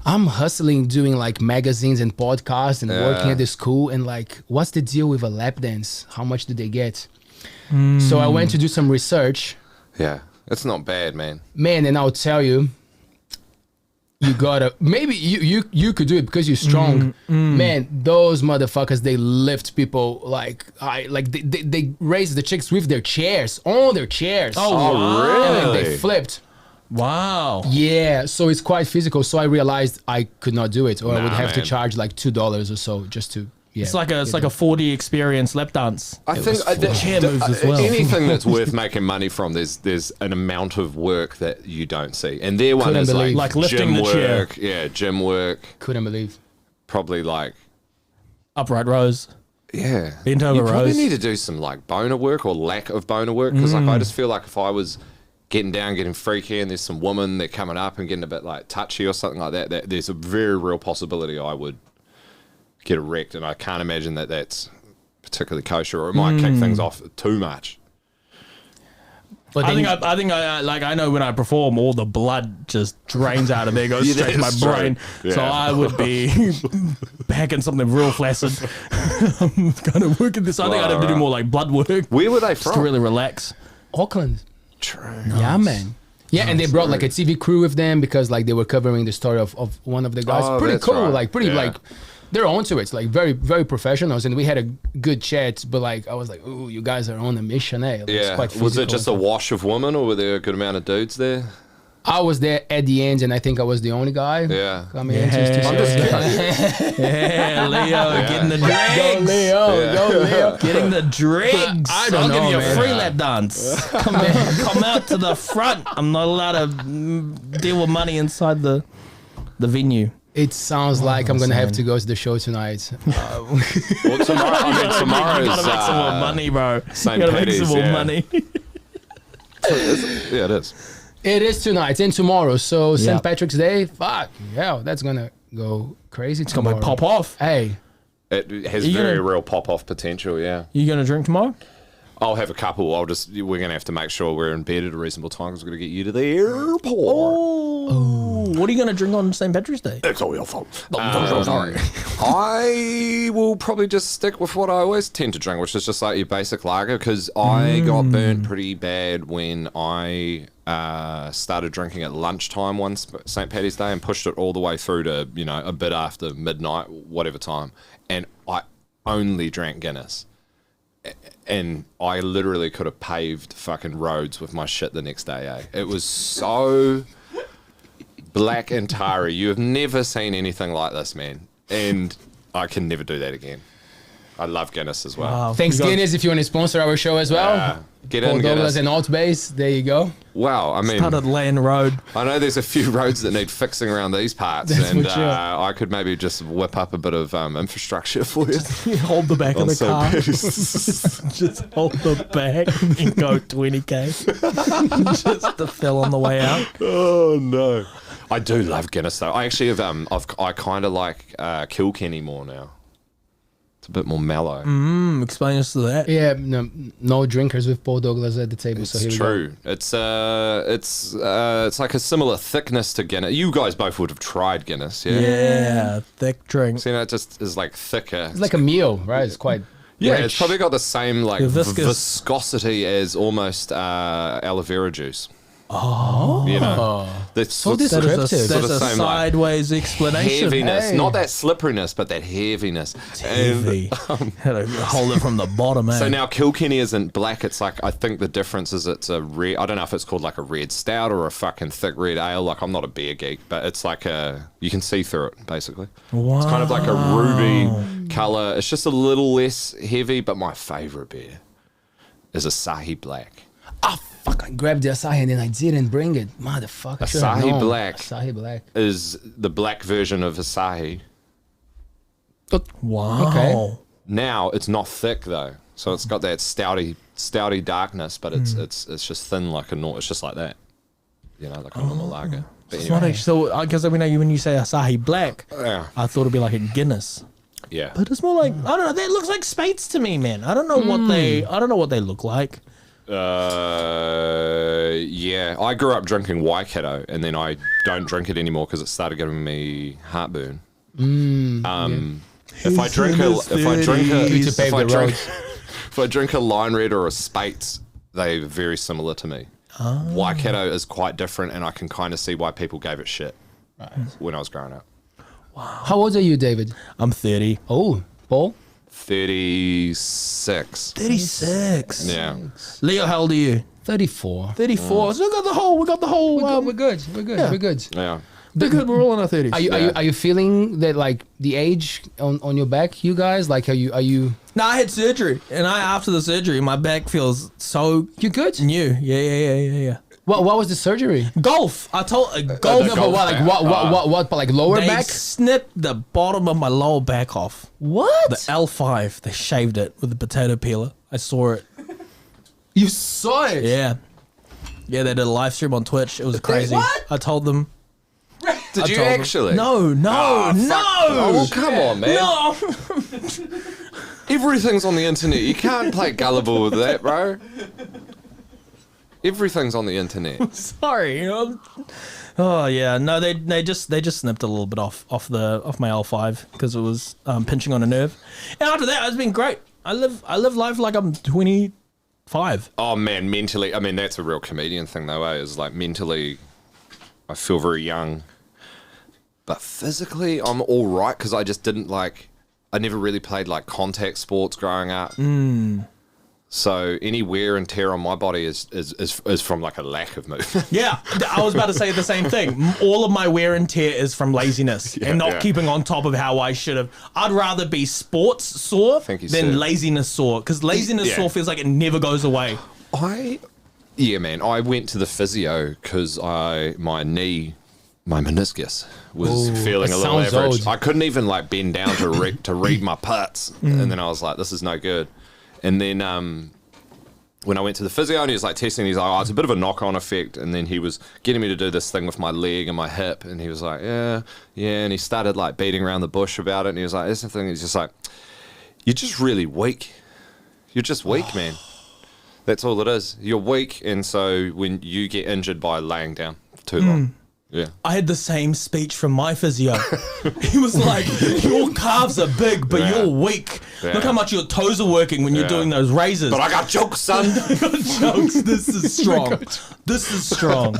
B: I'm hustling, doing like magazines and podcasts and working at the school. And like, what's the deal with a lap dance? How much do they get? So I went to do some research.
C: Yeah, it's not bad, man.
B: Man, and I'll tell you, you gotta, maybe you could do it because you're strong. Man, those motherfuckers, they lift people like they raise the chicks with their chairs, on their chairs.
C: Oh,
B: And
C: really?
B: then they flipped.
D: Wow.
B: Yeah, so it's quite physical. So I realized I could not do it, or I would have to
C: man.
B: charge like $2 or so just to. Yeah,
D: It's like a 4D experience lap dance.
C: I think
D: chair moves as well.
C: anything that's worth making money from, there's an amount of work that you don't see, and their one
B: Couldn't
C: is
B: believe.
D: Like lifting
C: gym
D: the chair.
C: work. Yeah, gym work.
B: couldn't believe.
C: Probably like
D: Upright rows.
C: yeah.
D: Bent over
C: You probably
D: rows.
C: need to do some like boner work or lack of boner work because like I just feel like if I was getting down, getting freaky, and there's some woman that coming up and getting a bit like touchy or something like that, that there's a very real possibility I would get erect, and I can't imagine that that's particularly kosher, or it might kick things off too much.
B: But
D: I
B: then
D: think I know when I perform, all the blood just drains out of there, goes
C: Yeah,
D: straight to my
C: that's true.
D: brain. So
C: Yeah.
D: I would be packing something real flaccid. I'm kind of working this. I think I'd have to do more like blood work
C: Where were they
D: just to
C: from?
D: really relax.
B: Auckland.
C: True.
B: Yeah, man. Yeah, and they brought like a TV crew with them because like they were covering the story of one of the guys.
C: Oh,
B: Pretty
C: that's
B: cool,
C: right.
B: like pretty
C: Yeah.
B: like they're onto it, like very very professionals, and we had a good chat. But like I was like, ooh, you guys are on a mission, eh? Like, it's
C: Yeah.
B: quite
C: Was it
B: physical
C: just a
B: and stuff.
C: wash of women, or were there a good amount of dudes there?
B: I was there at the end, and I think I was the only guy.
C: Yeah.
B: Coming in just to
C: I'm just
D: Yeah, Leo, getting the
B: Go
D: dregs.
B: Leo,
C: Yeah.
B: go Leo.
D: Getting the dregs.
B: I don't
D: I'll
B: know,
D: give you a
B: man.
D: free lap dance. Come out to the front. I'm not allowed to deal with money inside the venue.
B: It sounds like I'm gonna have
D: man.
B: to go to the show tonight.
C: Well, tomorrow, I mean, tomorrow's
D: You gotta make some more money, bro.
C: St.
D: You gotta make some
C: Paddy's,
D: more
C: yeah.
D: money.
C: Yeah, it is.
B: It is tonight and tomorrow, so St.
D: Yep.
B: Patrick's Day. Fuck, yeah, that's gonna go crazy
D: It's
B: tomorrow.
D: gonna pop off.
B: Hey,
C: It has
D: you
C: very
D: gonna-
C: real pop-off potential, yeah.
D: You gonna drink tomorrow?
C: I'll have a couple. We're going to have to make sure we're in bed at a reasonable time because we're going to get you to the airport.
D: Oh, what are you gonna drink on St. Patrick's Day?
C: It's all your fault. I will probably just stick with what I always tend to drink, which is just like your basic lager, because I got burnt pretty bad when I started drinking at lunchtime one St. Paddy's Day and pushed it all the way through to, a bit after midnight, whatever time. And I only drank Guinness. And I literally could have paved fucking roads with my shit the next day, eh? It was so black and tarry. You have never seen anything like this, man. And I can never do that again. I love Guinness as well.
D: Wow.
B: thanks
D: You got-
B: Guinness if you want to sponsor our show as well.
C: Get
B: Paul
C: in,
B: Douglas
C: Guinness.
B: and ALTBAYS. There you go.
C: Wow, I mean,
D: Started Land Road.
C: I know there's a few roads that need fixing around these parts,
B: That's
C: and
B: for sure.
C: I could maybe just whip up a bit of infrastructure for you.
D: You hold the back of
C: On
D: the
C: St.
D: car.
C: Paddy's.
D: Just hold the back and go 20k. Just to fill on the way out.
C: Oh no! I do love Guinness though. I actually have I kind of like Kilkenny more now. It's a bit more mellow.
D: Explain us to that.
B: Yeah, no drinkers with Paul Douglas at the table.
C: It's
B: so here
C: true. It's like a similar thickness to Guinness. You guys both would have tried Guinness, yeah?
D: Yeah, thick drink.
C: So, it just is like thicker.
B: we go. It's like a meal, right? It's quite.
C: Yeah,
B: rich.
C: it's probably got the same like
D: The viscous-
C: viscosity as almost aloe vera juice.
D: Oh.
C: You know, that's
B: So
C: sort of-
B: descriptive.
D: That's a,
C: sort
D: that's
C: of
D: a
C: same, like,
D: sideways explanation.
C: heaviness,
B: Hey.
C: not that slipperiness, but that heaviness. And
D: Heavy. Had to hold it from the bottom, eh?
C: so now Kilkenny isn't black. It's like, I think the difference is it's a red. I don't know if it's called like a red stout or a fucking thick red ale. Like, I'm not a beer geek, but it's like you can see through it basically. It's kind of like a ruby color. It's just a little less heavy, but my favorite beer is Asahi Black.
B: Fuck, I grabbed the Asahi and then I didn't bring it. Motherfucker. should have
C: Asahi
B: known.
C: Black.
B: Asahi Black.
C: Is the black version of Asahi.
D: Wow.
B: Okay.
C: Now it's not thick though, so it's got that stouty darkness, but it's just thin like it's just like that, like a normal lager. But
D: It's not
C: anyway,
D: actually, so I guess when you say Asahi Black,
C: yeah,
D: I thought it'd be like a Guinness.
C: yeah.
D: But it's more like, I don't know, that looks like Spates to me, man. I don't know what they look like.
C: Yeah, I grew up drinking Waikato, and then I don't drink it anymore because it started giving me heartburn. If I drink a Line Red or a Spates, they're very similar to me. Waikato is quite different, and I can kind of see why people gave it shit when I was growing up.
B: Wow. How old are you, David?
D: I'm 30.
B: Oh, Paul?
C: 36.
D: 36.
C: Yeah.
D: Leo, how old are you?
B: 34.
D: 34. So we got the whole.
B: We're good.
D: Yeah.
B: We're good.
C: Yeah.
D: We're good. We're all in our 30s.
B: Are you feeling that like the age on your back, you guys? Like are you?
D: No, I had surgery, and after the surgery, my back feels so.
B: You good?
D: New. Yeah.
B: What was the surgery?
D: Golf. I told golf.
B: No, but what? Like what? Like lower
D: They
B: back?
D: snipped the bottom of my lower back off.
B: What?
D: The L5. They shaved it with a potato peeler. I saw it.
B: You saw it?
D: Yeah. Yeah, they did a live stream on Twitch. It was crazy.
B: What?
D: I told them.
C: Did you actually?
D: No.
C: Oh, well, come on, man.
D: No.
C: Everything's on the internet. You can't play gullible with that, bro. Everything's on the internet.
D: Sorry. Oh yeah, no, they just snipped a little bit off my L5 because it was pinching on a nerve. And after that, it's been great. I live life like I'm 25.
C: Oh man, mentally, I mean that's a real comedian thing though, is like mentally I feel very young. But physically I'm all right because I just didn't I never really played like contact sports growing up. So any wear and tear on my body is from like a lack of movement.
D: Yeah, I was about to say the same thing. All of my wear and tear is from laziness and not keeping on top of how I should have. I'd rather be sports sore than laziness sore because laziness sore feels like it never goes away.
C: Yeah, man. I went to the physio because my meniscus was feeling a little average. I couldn't even like bend down to read my putts, and then I was like, this is no good. And then when I went to the physio and he was like testing, he's like, oh, it's a bit of a knock-on effect. And then he was getting me to do this thing with my leg and my hip. And he was like, yeah. And he started like beating around the bush about it. And he was like, that's the thing. He's just like, you're just really weak. You're just weak, man. That's all it is. You're weak. And so when you get injured by laying down for too long. Yeah.
D: I had the same speech from my physio. He was like, your calves are big, but you're weak. Yeah. Look how much your toes are working when you're doing those raises.
C: But I got jokes, son.
D: I got jokes. This is strong. This is strong.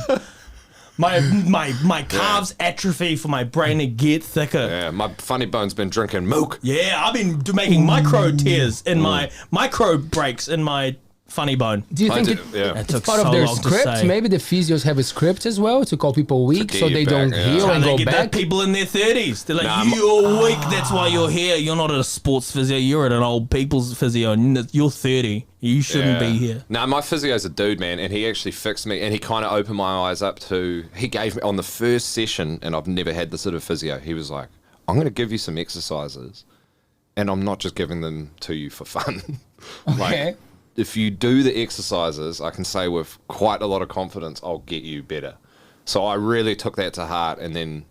D: My calves atrophy for my brain to get thicker.
C: Yeah, my funny bone's been drinking milk.
D: Yeah, I've been making micro tears in my micro breaks in my funny bone.
B: Do you think it's part of their script? Maybe the physios have a script as well to call people weak so they don't heal and go back?
D: People in their 30s. They're like, you're weak, that's why you're here. You're not at a sports physio, you're at an old people's physio. And you're 30. You shouldn't be here.
C: No, my physio's a dude, man, and he actually fixed me, and he kind of opened my eyes up to, he gave me, on the first session, and I've never had this sort of physio, he was like, I'm going to give you some exercises, and I'm not just giving them to you for fun.
B: Okay.
C: If you do the exercises, I can say with quite a lot of confidence, I'll get you better. So I really took that to heart and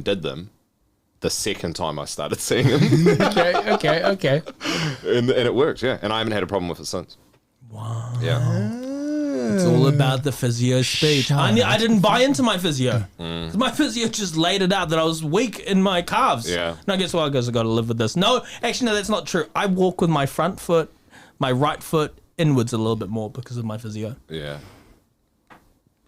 C: did them the second time I started seeing him.
B: Okay.
C: And it worked, yeah. And I haven't had a problem with it since.
D: Wow.
C: Yeah.
D: It's all about the physio speech. I didn't buy into my physio. My physio just laid it out that I was weak in my calves.
C: Yeah.
D: No, guess what? I guess I got to live with this. No, actually, no, that's not true. I walk with my front foot, my right foot inwards a little bit more because of my physio.
C: Yeah.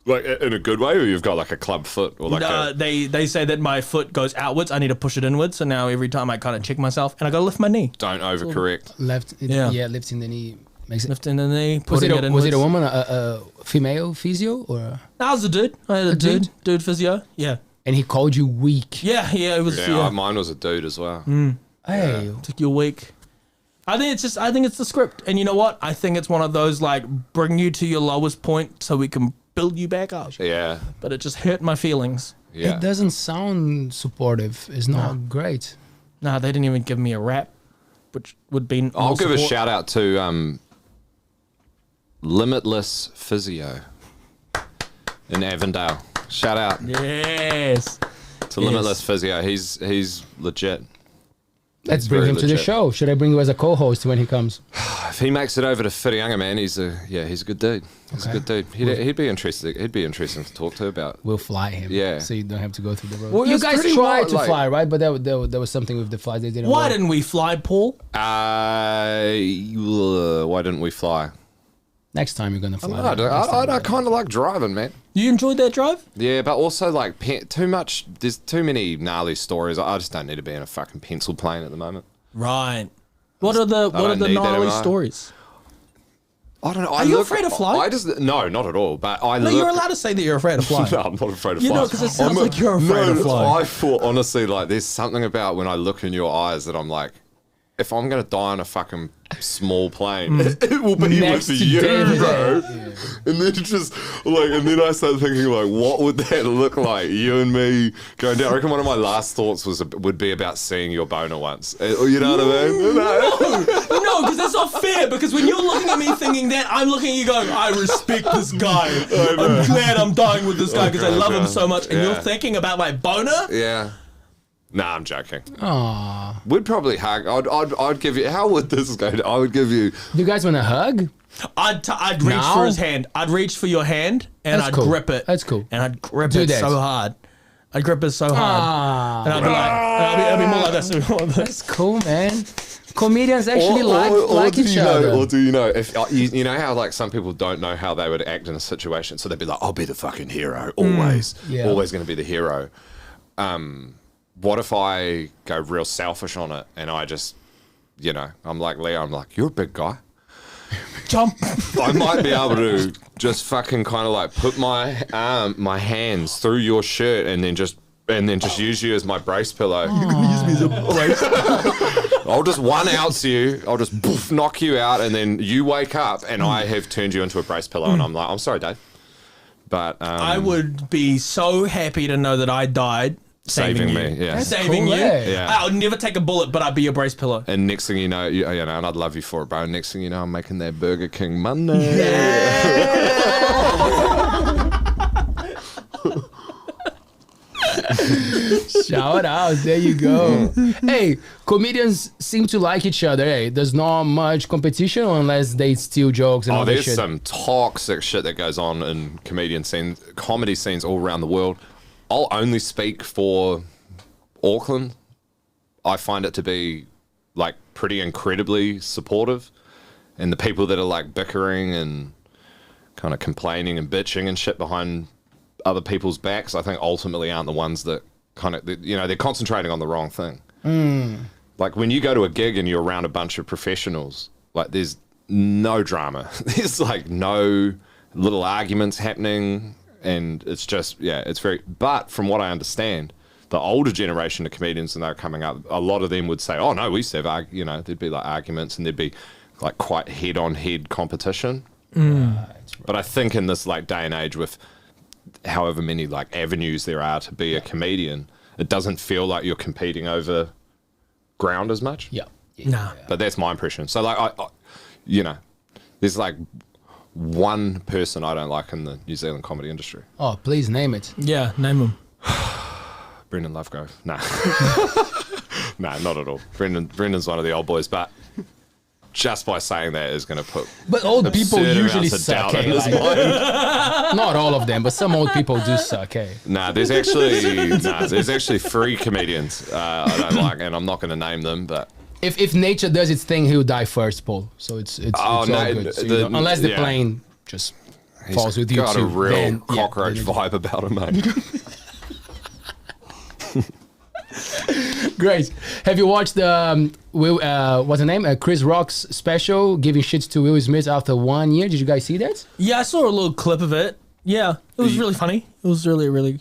C: Like in a good way, or you've got like a club foot, or like
D: they say that my foot goes outwards. I need to push it inwards. So now every time I kind of check myself, and I got to lift my knee.
C: Don't overcorrect.
B: Lifting the knee.
D: Lifting the knee.
B: Was it a woman, a female physio, or?
D: No, I was a dude. I had a dude physio. Yeah.
B: And he called you weak.
D: Yeah. It was.
C: Yeah, mine was a dude as well.
B: Hey,
D: took you weak. I think it's the script, and you know what? I think it's one of those like bring you to your lowest point so we can build you back up.
C: Yeah.
D: But it just hurt my feelings.
C: Yeah.
B: It doesn't sound supportive. It's not great.
D: No, they didn't even give me a rap, which would be.
C: I'll give a shout out to Limitless Physio in Avondale. Shout out.
D: Yes.
C: To Limitless Physio. He's legit.
B: Let's bring him to the show. Should I bring you as a co-host when he comes?
C: If he makes it over to Whirianga, man, he's a good dude. He's a good dude. He'd be interesting. He'd be interesting to talk to about.
B: We'll fly him.
C: Yeah.
B: So you don't have to go through the road.
C: Well,
B: you
C: it's
B: guys
C: pretty
B: tried
C: wild,
B: to
C: like-
B: fly, right? But there was something with the flight. They didn't.
D: Why
B: work.
D: didn't we fly, Paul?
C: Why didn't we fly?
B: Next time you're gonna fly.
C: I kind of like driving, man.
D: You enjoyed that drive?
C: Yeah, but also like too much. There's too many gnarly stories. I just don't need to be in a fucking pencil plane at the moment.
D: Right. What are the
C: don't need that,
D: gnarly
C: am I?
D: stories?
C: I don't know.
D: Are you afraid of flying?
C: No, not at all. But
D: No, you're allowed to say that you're afraid of flying.
C: No, I'm not afraid of
D: You
C: flying.
D: know, 'cause it sounds like you're afraid of flying.
C: I thought honestly, like, there's something about when I look in your eyes that I'm like, if I'm gonna die on a fucking small plane, it will be
B: Next
C: with
B: to
C: you,
B: David.
C: bro. And then just like, and then I started thinking like, what would that look like? You and me going down. I reckon one of my last thoughts would be about seeing your boner once. You know what I mean?
D: No, because that's not fair. Because when you're looking at me thinking that, I'm looking at you going, I respect this guy. I'm glad I'm dying with this guy because I love him so much. And you're thinking about my boner?
C: Yeah. Nah, I'm joking.
B: Aww.
C: We'd probably hug. I'd give you. How would this go? I would give you.
B: Do you guys want a hug?
D: I'd reach
B: Now?
D: for his hand. I'd reach for your hand and
B: That's
D: I'd
B: cool.
D: grip it.
B: That's cool.
D: And I'd grip
B: Do
D: it
B: that.
D: so hard. I'd grip it so hard. And I'd be like, I'd be more like this. I'd be more like this.
B: That's cool, man. Comedians actually like
C: do
B: each
C: you
B: other.
C: know, or do you know if you know how like some people don't know how they would act in a situation, so they'd be like, "I'll be the fucking hero, always,
B: Yeah.
C: always going to be the hero." What if I go real selfish on it and I just, I'm like Leo, I'm like, "You're a big guy."
D: Jump.
C: I might be able to just fucking kind of like put my hands through your shirt and then just use you as my brace pillow. You can use me as a brace. I'll just 1 ounce you. I'll just poof, knock you out, and then you wake up, and I have turned you into a brace pillow, and I'm like, I'm sorry, Dave, but
D: I would be so happy to know that I died saving you.
C: me. Yeah.
D: Saving
B: cool,
D: you.
B: eh?
D: I would never take a bullet, but I'd be your brace pillow.
C: And next thing you know, and I'd love you for it, bro. Next thing you know, I'm making that Burger King Monday.
B: Shout out. There you go. Hey, comedians seem to like each other. Hey, there's not much competition unless they steal jokes and all that
C: There's
B: shit.
C: some toxic shit that goes on in comedy scenes all around the world. I'll only speak for Auckland. I find it to be like pretty incredibly supportive, and the people that are like bickering and kind of complaining and bitching and shit behind other people's backs, I think ultimately aren't the ones that they're concentrating on the wrong thing. Like when you go to a gig and you're around a bunch of professionals, like there's no drama. There's like no little arguments happening, and it's just, but from what I understand, the older generation of comedians when they're coming up, a lot of them would say, oh no, we used to have, there'd be like arguments and there'd be like quite head-on-head competition. Right. But I think in this like day and age with however many like avenues there are to be a comedian, it doesn't feel like you're competing over ground as much.
B: Yeah.
D: Nah.
C: But that's my impression. So like, I there's like one person I don't like in the New Zealand comedy industry.
B: Oh, please name it.
D: Yeah, name him.
C: Brendan Lovegrove. Nah. Nah, not at all. Brendan's one of the old boys, but just by saying that is going to put
B: But old people
C: absurd
B: usually
C: amounts of
B: suck.
C: doubt in
B: Eh?
C: his
B: Like,
C: mind.
B: not all of them, but some old people do suck. Eh?
C: Nah, there's actually 3 comedians I don't like, and I'm not going to name them, but
B: If nature does its thing, he'll die first, Paul. So it's all
C: no,
B: good. So,
C: the-
B: unless the
C: yeah.
B: plane just
C: he's
B: falls with you
C: got
B: too.
C: a real
B: then, yeah,
C: cockroach
B: then
C: vibe about him, mate.
B: Great. Have you watched the what's the name? Chris Rock's special, giving shit to Will Smith after 1 year? Did you guys see that?
D: Yeah, I saw a little clip of it. Yeah, it was really funny. It was really
C: It's
D: really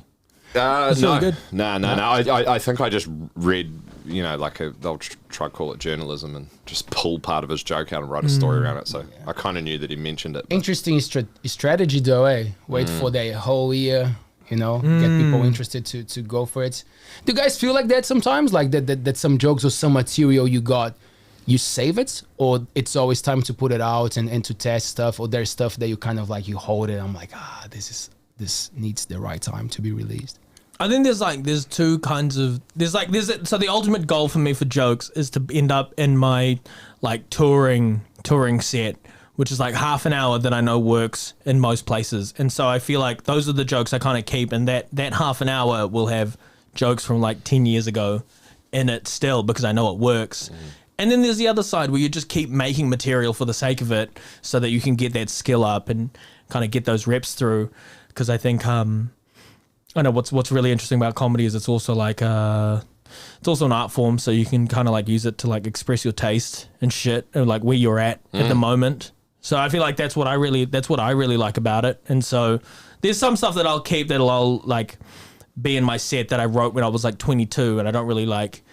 D: good.
C: No. I think I just read, they'll try to call it journalism and just pull part of his joke out and write a story around it. So I kind of knew that he mentioned it.
B: Interesting strategy though, eh? Wait for the whole year, get people interested to go for it. Do you guys feel like that sometimes? Like that some jokes or some material you got, you save it, or it's always time to put it out and to test stuff, or there's stuff that you kind of like you hold it. I'm like, this needs the right time to be released.
D: I think there's two kinds of so the ultimate goal for me for jokes is to end up in my like touring set, which is like half an hour that I know works in most places. And so I feel like those are the jokes I kind of keep, and that half an hour will have jokes from like 10 years ago in it still because I know it works. And then there's the other side where you just keep making material for the sake of it so that you can get that skill up and kind of get those reps through. Because I think I know what's really interesting about comedy is it's also like it's also an art form, so you can kind of like use it to like express your taste and shit, and like where you're at the moment. So I feel like that's what I really like about it. And so there's some stuff that I'll keep that I'll like be in my set that I wrote when I was like 22, and I don't really like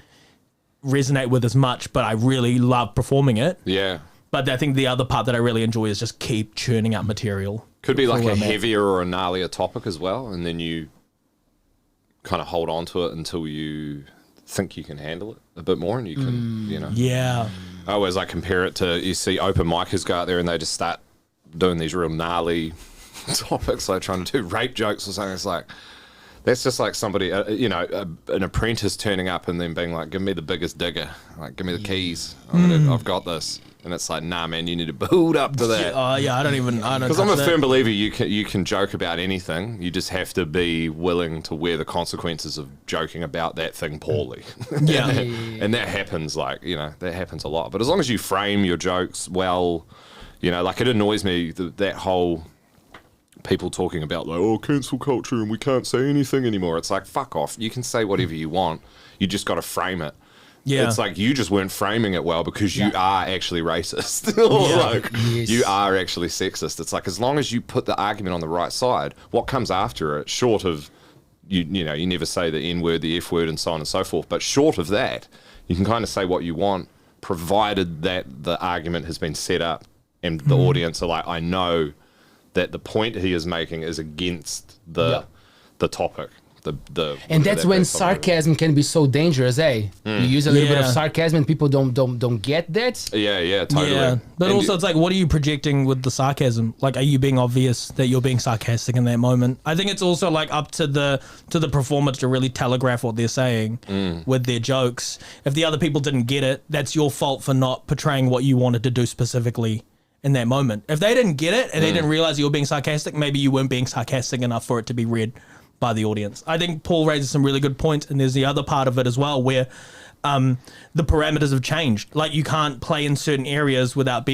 D: resonate with as much, but I really love performing it.
C: Yeah.
D: But I think the other part that I really enjoy is just keep churning out material.
C: Could be like a heavier or a gnarlier topic as well, and then you kind of hold on to it until you think you can handle it a bit more, and you can, you know.
D: Yeah.
C: I always like compare it to, you see open micers go out there and they just start doing these real gnarly topics, like trying to do rape jokes or something. It's like, that's just like somebody, you know, an apprentice turning up and then being like, give me the biggest digger, like give me the keys, I've got this. And it's like, nah, man, you need to build up to that.
D: Yeah, I don't.
C: Because I'm a firm believer you can joke about anything. You just have to be willing to wear the consequences of joking about that thing poorly.
D: Yeah.
C: And that happens, like, you know, that happens a lot. But as long as you frame your jokes well, you know, like it annoys me that whole people talking about like, oh, cancel culture and we can't say anything anymore. It's like, fuck off. You can say whatever you want. You just got to frame it. Yeah. It's like you just weren't framing it well because you are actually racist or like you are actually sexist. It's like as long as you put the argument on the right side, what comes after it, short of you know, you never say the N word, the F word, and so on and so forth. But short of that, you can kind of say what you want, provided that the argument has been set up and the audience are like, I know that the point he is making is against the topic.
B: And that's when sarcasm can be so dangerous, eh? You use a little bit of sarcasm and people don't get that.
C: Yeah, totally.
D: Yeah. But also it's like, what are you projecting with the sarcasm? Like, are you being obvious that you're being sarcastic in that moment? I think it's also like up to the performer to really telegraph what they're saying with their jokes. If the other people didn't get it, that's your fault for not portraying what you wanted to do specifically in that moment. If they didn't get it and they didn't realize you were being sarcastic, maybe you weren't being sarcastic enough for it to be read by the audience. I think Paul raises some really good points, and there's the other part of it as well where the parameters have changed. Like you can't play in certain areas without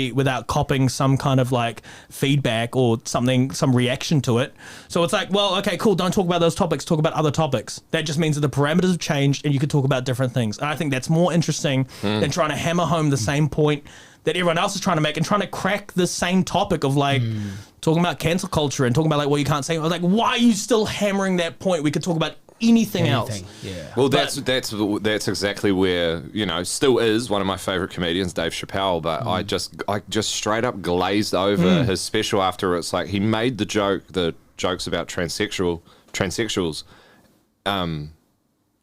D: copping some kind of like feedback or something, some reaction to it. So it's like, well, okay, cool, don't talk about those topics, talk about other topics. That just means that the parameters have changed and you can talk about different things. And I think that's more interesting than trying to hammer home the same point that everyone else is trying to make and trying to crack the same topic of like talking about cancel culture and talking about like what you can't say. I was like, why are you still hammering that point? We could talk about anything else.
B: Yeah.
C: Well, that's exactly where, you know, still is one of my favorite comedians, Dave Chappelle. But I just straight up glazed over his special after. It's like he made the jokes about transsexuals.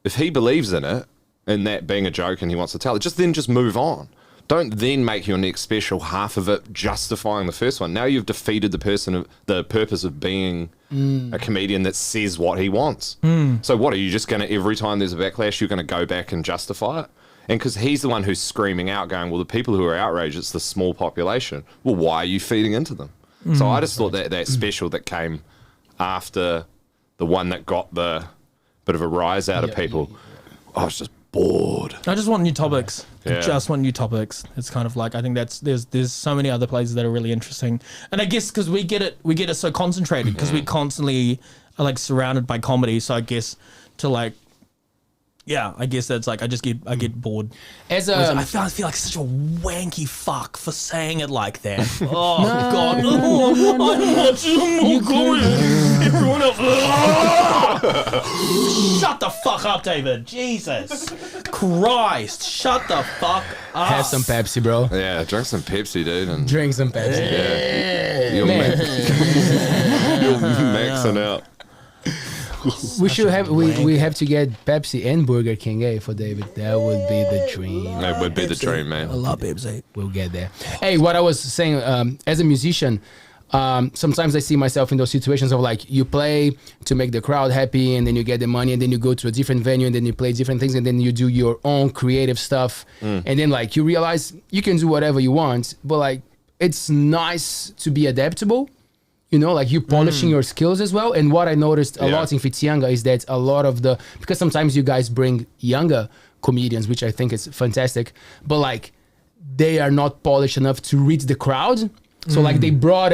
C: If he believes in it and that being a joke and he wants to tell it, just move on. Don't then make your next special half of it justifying the first one. Now you've defeated the purpose of being a comedian that says what he wants. So what, are you just going to, every time there's a backlash, you're going to go back and justify it? And because he's the one who's screaming out going, well, the people who are outraged, it's the small population. Well, why are you feeding into them? So I just thought that special that came after the one that got the bit of a rise out of people, I was just bored.
D: I just want new topics. Just want new topics. It's kind of like, I think there's so many other places that are really interesting, and I guess because we get it so concentrated because we constantly are like surrounded by comedy. So I guess to like, I guess that's like I get bored. I feel like such a wanky fuck for saying it like that. Oh God! I'm watching comedy. Everyone else. Shut the fuck up, David. Jesus Christ! Shut the fuck up.
B: Have some Pepsi, bro.
C: Yeah, drink some Pepsi, dude. And
B: drink some Pepsi.
C: Yeah. You're maxing out.
B: We have to get Pepsi and Burger King, for David. That would be the dream.
C: That would be the dream, man.
D: I love Pepsi.
B: We'll get there. Hey, what I was saying, as a musician, sometimes I see myself in those situations of like, you play to make the crowd happy, and then you get the money, and then you go to a different venue, and then you play different things, and then you do your own creative stuff. And then like you realize you can do whatever you want, but like it's nice to be adaptable. You know, like you polishing your skills as well. And what I noticed a lot in Fitianga is that a lot of because sometimes you guys bring younger comedians, which I think is fantastic, but like they are not polished enough to reach the crowd. So like they brought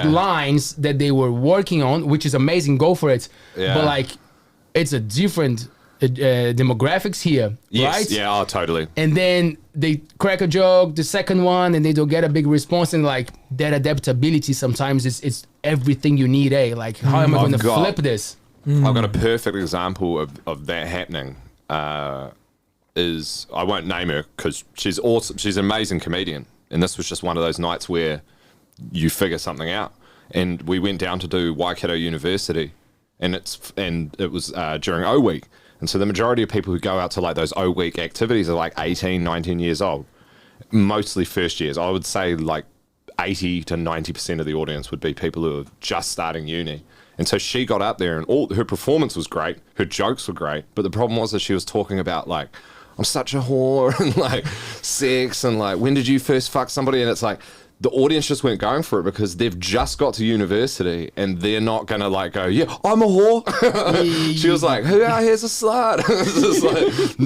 B: lines that they were working on, which is amazing. Go for it. Yeah. But like it's a different demographics here, right?
C: Yeah, oh, totally.
B: And then they crack a joke, the second one, and they don't get a big response. And like that adaptability sometimes it's everything you need. Like how am I going to flip this?
C: I've got a perfect example of that happening. Is I won't name her because she's awesome. She's an amazing comedian, and this was just one of those nights where you figure something out. And we went down to do Waikato University, and it was during O Week. And so the majority of people who go out to like those O Week activities are like 18, 19 years old, mostly first years. I would say like 80 to 90% of the audience would be people who are just starting uni. And so she got up there, and her performance was great, her jokes were great, but the problem was that she was talking about like, I'm such a whore, and like sex, and like, when did you first fuck somebody? And it's like, the audience just weren't going for it because they've just got to university and they're not going to like go, yeah, I'm a whore. She was like, who out here's a slut? It's just like,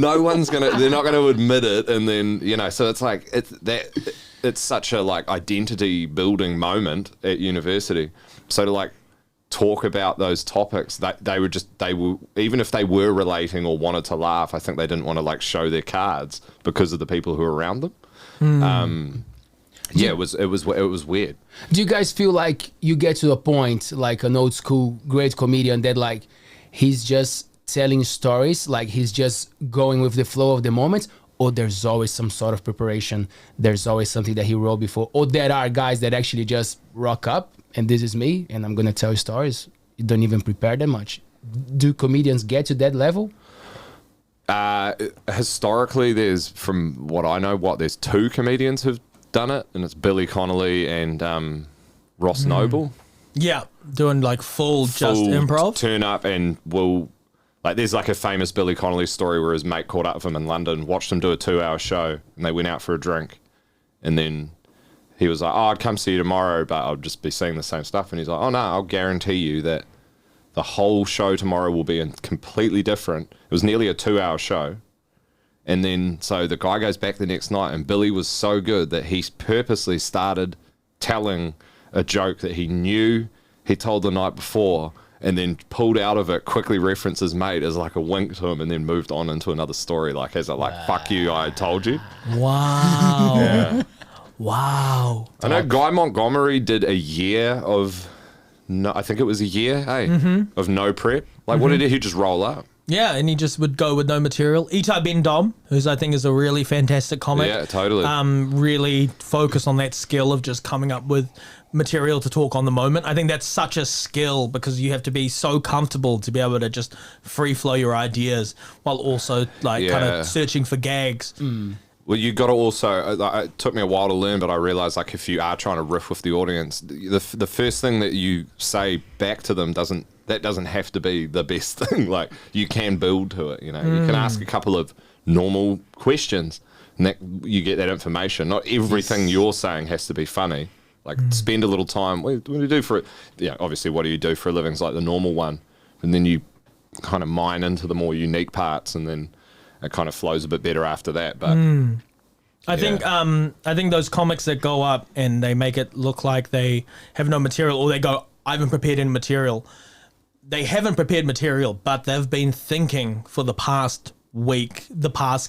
C: they're not going to admit it. And then, you know, so it's like, it's such a like identity building moment at university. So to like talk about those topics, they were even if they were relating or wanted to laugh, I think they didn't want to like show their cards because of the people who were around them. Yeah, it was weird.
B: Do you guys feel like you get to a point like an old school great comedian that like he's just telling stories, like he's just going with the flow of the moment, or there's always some sort of preparation, there's always something that he wrote before, or there are guys that actually just rock up and this is me and I'm gonna tell you stories, you don't even prepare that much? Do comedians get to that level?
C: Historically, there's, from what I know, there's two comedians who've done it, and it's Billy Connolly and Ross Noble.
D: Yeah, doing like full just improv.
C: Turn up and there's like a famous Billy Connolly story where his mate caught up with him in London, watched him do a 2-hour show, and they went out for a drink. And then he was like, oh, I'd come see you tomorrow, but I'll just be seeing the same stuff. And he's like, oh no, I'll guarantee you that the whole show tomorrow will be completely different. It was nearly a 2-hour show. And then, so the guy goes back the next night, and Billy was so good that he purposely started telling a joke that he knew he told the night before, and then pulled out of it, quickly referenced his mate as like a wink to him, and then moved on into another story, like as a like, fuck you, I told you.
D: Wow.
C: Yeah.
D: Wow.
C: I know Guy Montgomery did a year of, I think it was a year, of no prep. Like, what did he just roll up?
D: Yeah, and he just would go with no material. Itai Ben Dom, who's I think is a really fantastic comic.
C: Yeah, totally.
D: Really focus on that skill of just coming up with material to talk on the moment. I think that's such a skill because you have to be so comfortable to be able to just free flow your ideas while also like kind of searching for gags.
C: Well, you got to also, it took me a while to learn, but I realized like if you are trying to riff with the audience, the first thing that you say back to them doesn't have to be the best thing. Like you can build to it, you know. You can ask a couple of normal questions and that you get that information. Not everything you're saying has to be funny. Like spend a little time. What do you do for it? Yeah, obviously what do you do for a living is like the normal one. And then you kind of mine into the more unique parts, and then it kind of flows a bit better after that. But
D: I think those comics that go up and they make it look like they have no material, or they go, I haven't prepared any material. They haven't prepared material, but they've been thinking for the past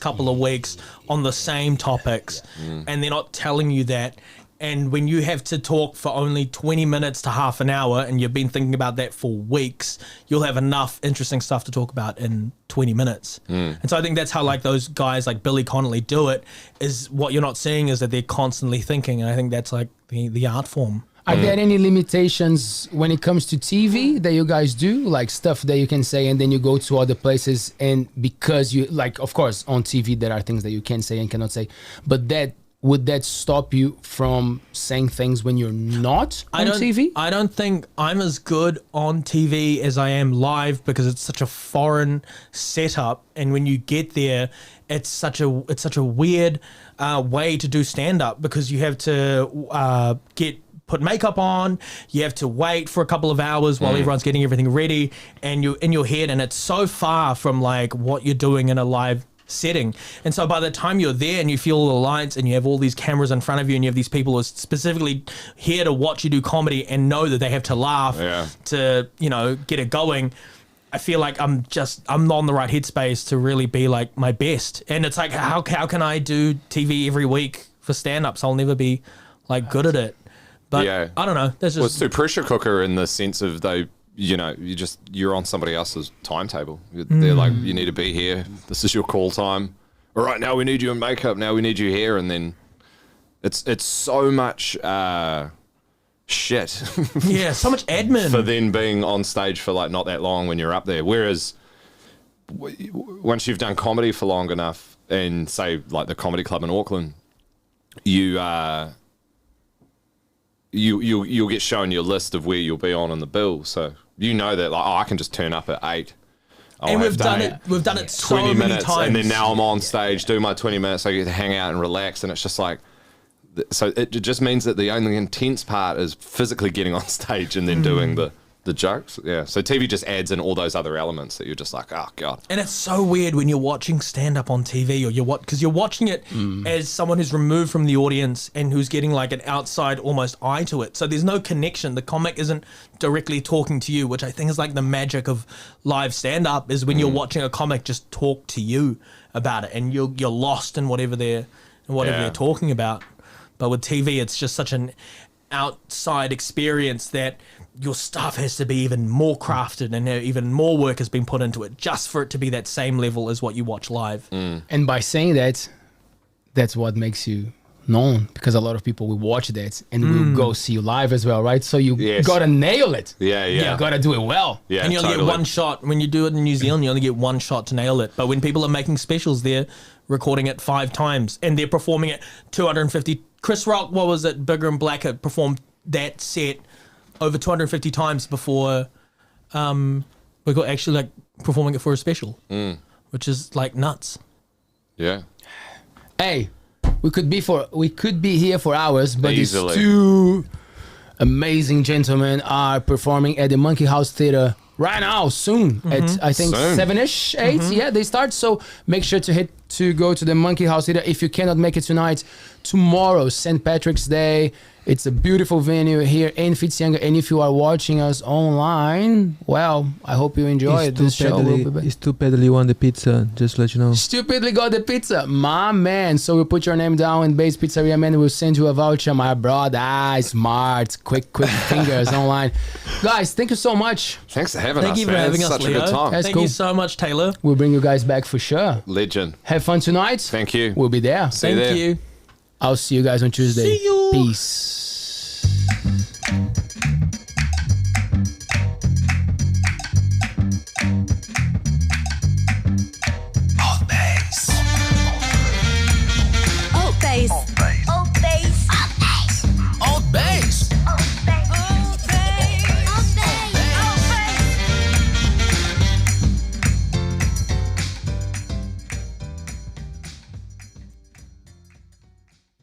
D: couple of weeks on the same topics, and they're not telling you that. And when you have to talk for only 20 minutes to half an hour and you've been thinking about that for weeks, you'll have enough interesting stuff to talk about in 20 minutes. And so I think that's how like those guys like Billy Connolly do it, is what you're not seeing is that they're constantly thinking. And I think that's like the art form.
B: Are there any limitations when it comes to TV that you guys do, like stuff that you can say and then you go to other places, and because you like, of course on TV there are things that you can say and cannot say, but that would that stop you from saying things when you're not on TV?
D: I don't think I'm as good on TV as I am live because it's such a foreign setup, and when you get there, it's such a weird way to do stand up because you have to put makeup on, you have to wait for a couple of hours while everyone's getting everything ready, and you're in your head, and it's so far from like what you're doing in a live setting. And so by the time you're there and you feel all the lights and you have all these cameras in front of you and you have these people who are specifically here to watch you do comedy and know that they have to laugh to, you know, get it going, I feel like I'm not on the right headspace to really be like my best. And it's like, how can I do TV every week for stand-ups? I'll never be like good at it. But I don't know. That's just...
C: Well, it's too pressure cooker in the sense of you're on somebody else's timetable. They're like, you need to be here. This is your call time. All right, now we need you in makeup. Now we need you here. And then it's so much shit.
D: Yeah, so much admin.
C: For then being on stage for like not that long when you're up there. Whereas once you've done comedy for long enough and say like the comedy club in Auckland, you'll get shown your list of where you'll be on in the bill, so you know that like, I can just turn up at 8.
D: And we've done it so
C: 20
D: many
C: minutes,
D: times.
C: and then now I'm on stage, do my 20 minutes, I get to hang out and relax, and it's just like, so it just means that the only intense part is physically getting on stage and then doing the jokes. Yeah, so TV just adds in all those other elements that you're just like, oh god.
D: And it's so weird when you're watching stand up on TV, or because you're watching it as someone who's removed from the audience and who's getting like an outside almost eye to it. So there's no connection. The comic isn't directly talking to you, which I think is like the magic of live stand up, is when you're watching a comic just talk to you about it, and you're lost in whatever they're talking about. But with TV, it's just such an outside experience that your stuff has to be even more crafted and even more work has been put into it just for it to be that same level as what you watch live.
B: And by saying that, that's what makes you known, because a lot of people will watch that and will go see you live as well, right? So you gotta nail it.
C: Yeah.
B: You gotta do it well.
C: Yeah,
D: and you only get one shot. When you do it in New Zealand, you only get one shot to nail it. But when people are making specials, they're recording it 5 times and they're performing it 250. Chris Rock, what was it? Bigger and Blacker performed that set over 250 times before we got actually like performing it for a special, which is like nuts.
C: Yeah.
B: Hey, we could be here for hours, but
C: Easily.
B: these 2 amazing gentlemen are performing at the Monkey House Theatre right now, soon, at I think 7ish, 8. Yeah, they start. So make sure to go to the Monkey House Theatre. If you cannot make it tonight, tomorrow, St. Patrick's Day. It's a beautiful venue here in Whitianga, and if you are watching us online, well, I hope you enjoy this show.
A: Stupidly won the pizza, just to let you know.
B: Stupidly got the pizza, my man. So we'll put your name down in Base Pizzeria, man. We'll send you a voucher, my brother. Smart, quick fingers online. Guys, thank you so much.
C: Thanks for having us.
D: Thank you for having us,
C: Such
D: Leo.
C: a good time.
B: That's
D: Thank
B: cool.
D: you so much, Taylor.
B: We'll bring you guys back for sure.
C: Legend.
B: Have fun tonight.
C: Thank you.
B: We'll be there.
C: See you there.
D: Thank you.
B: I'll see you guys on Tuesday.
D: See you.
B: Peace.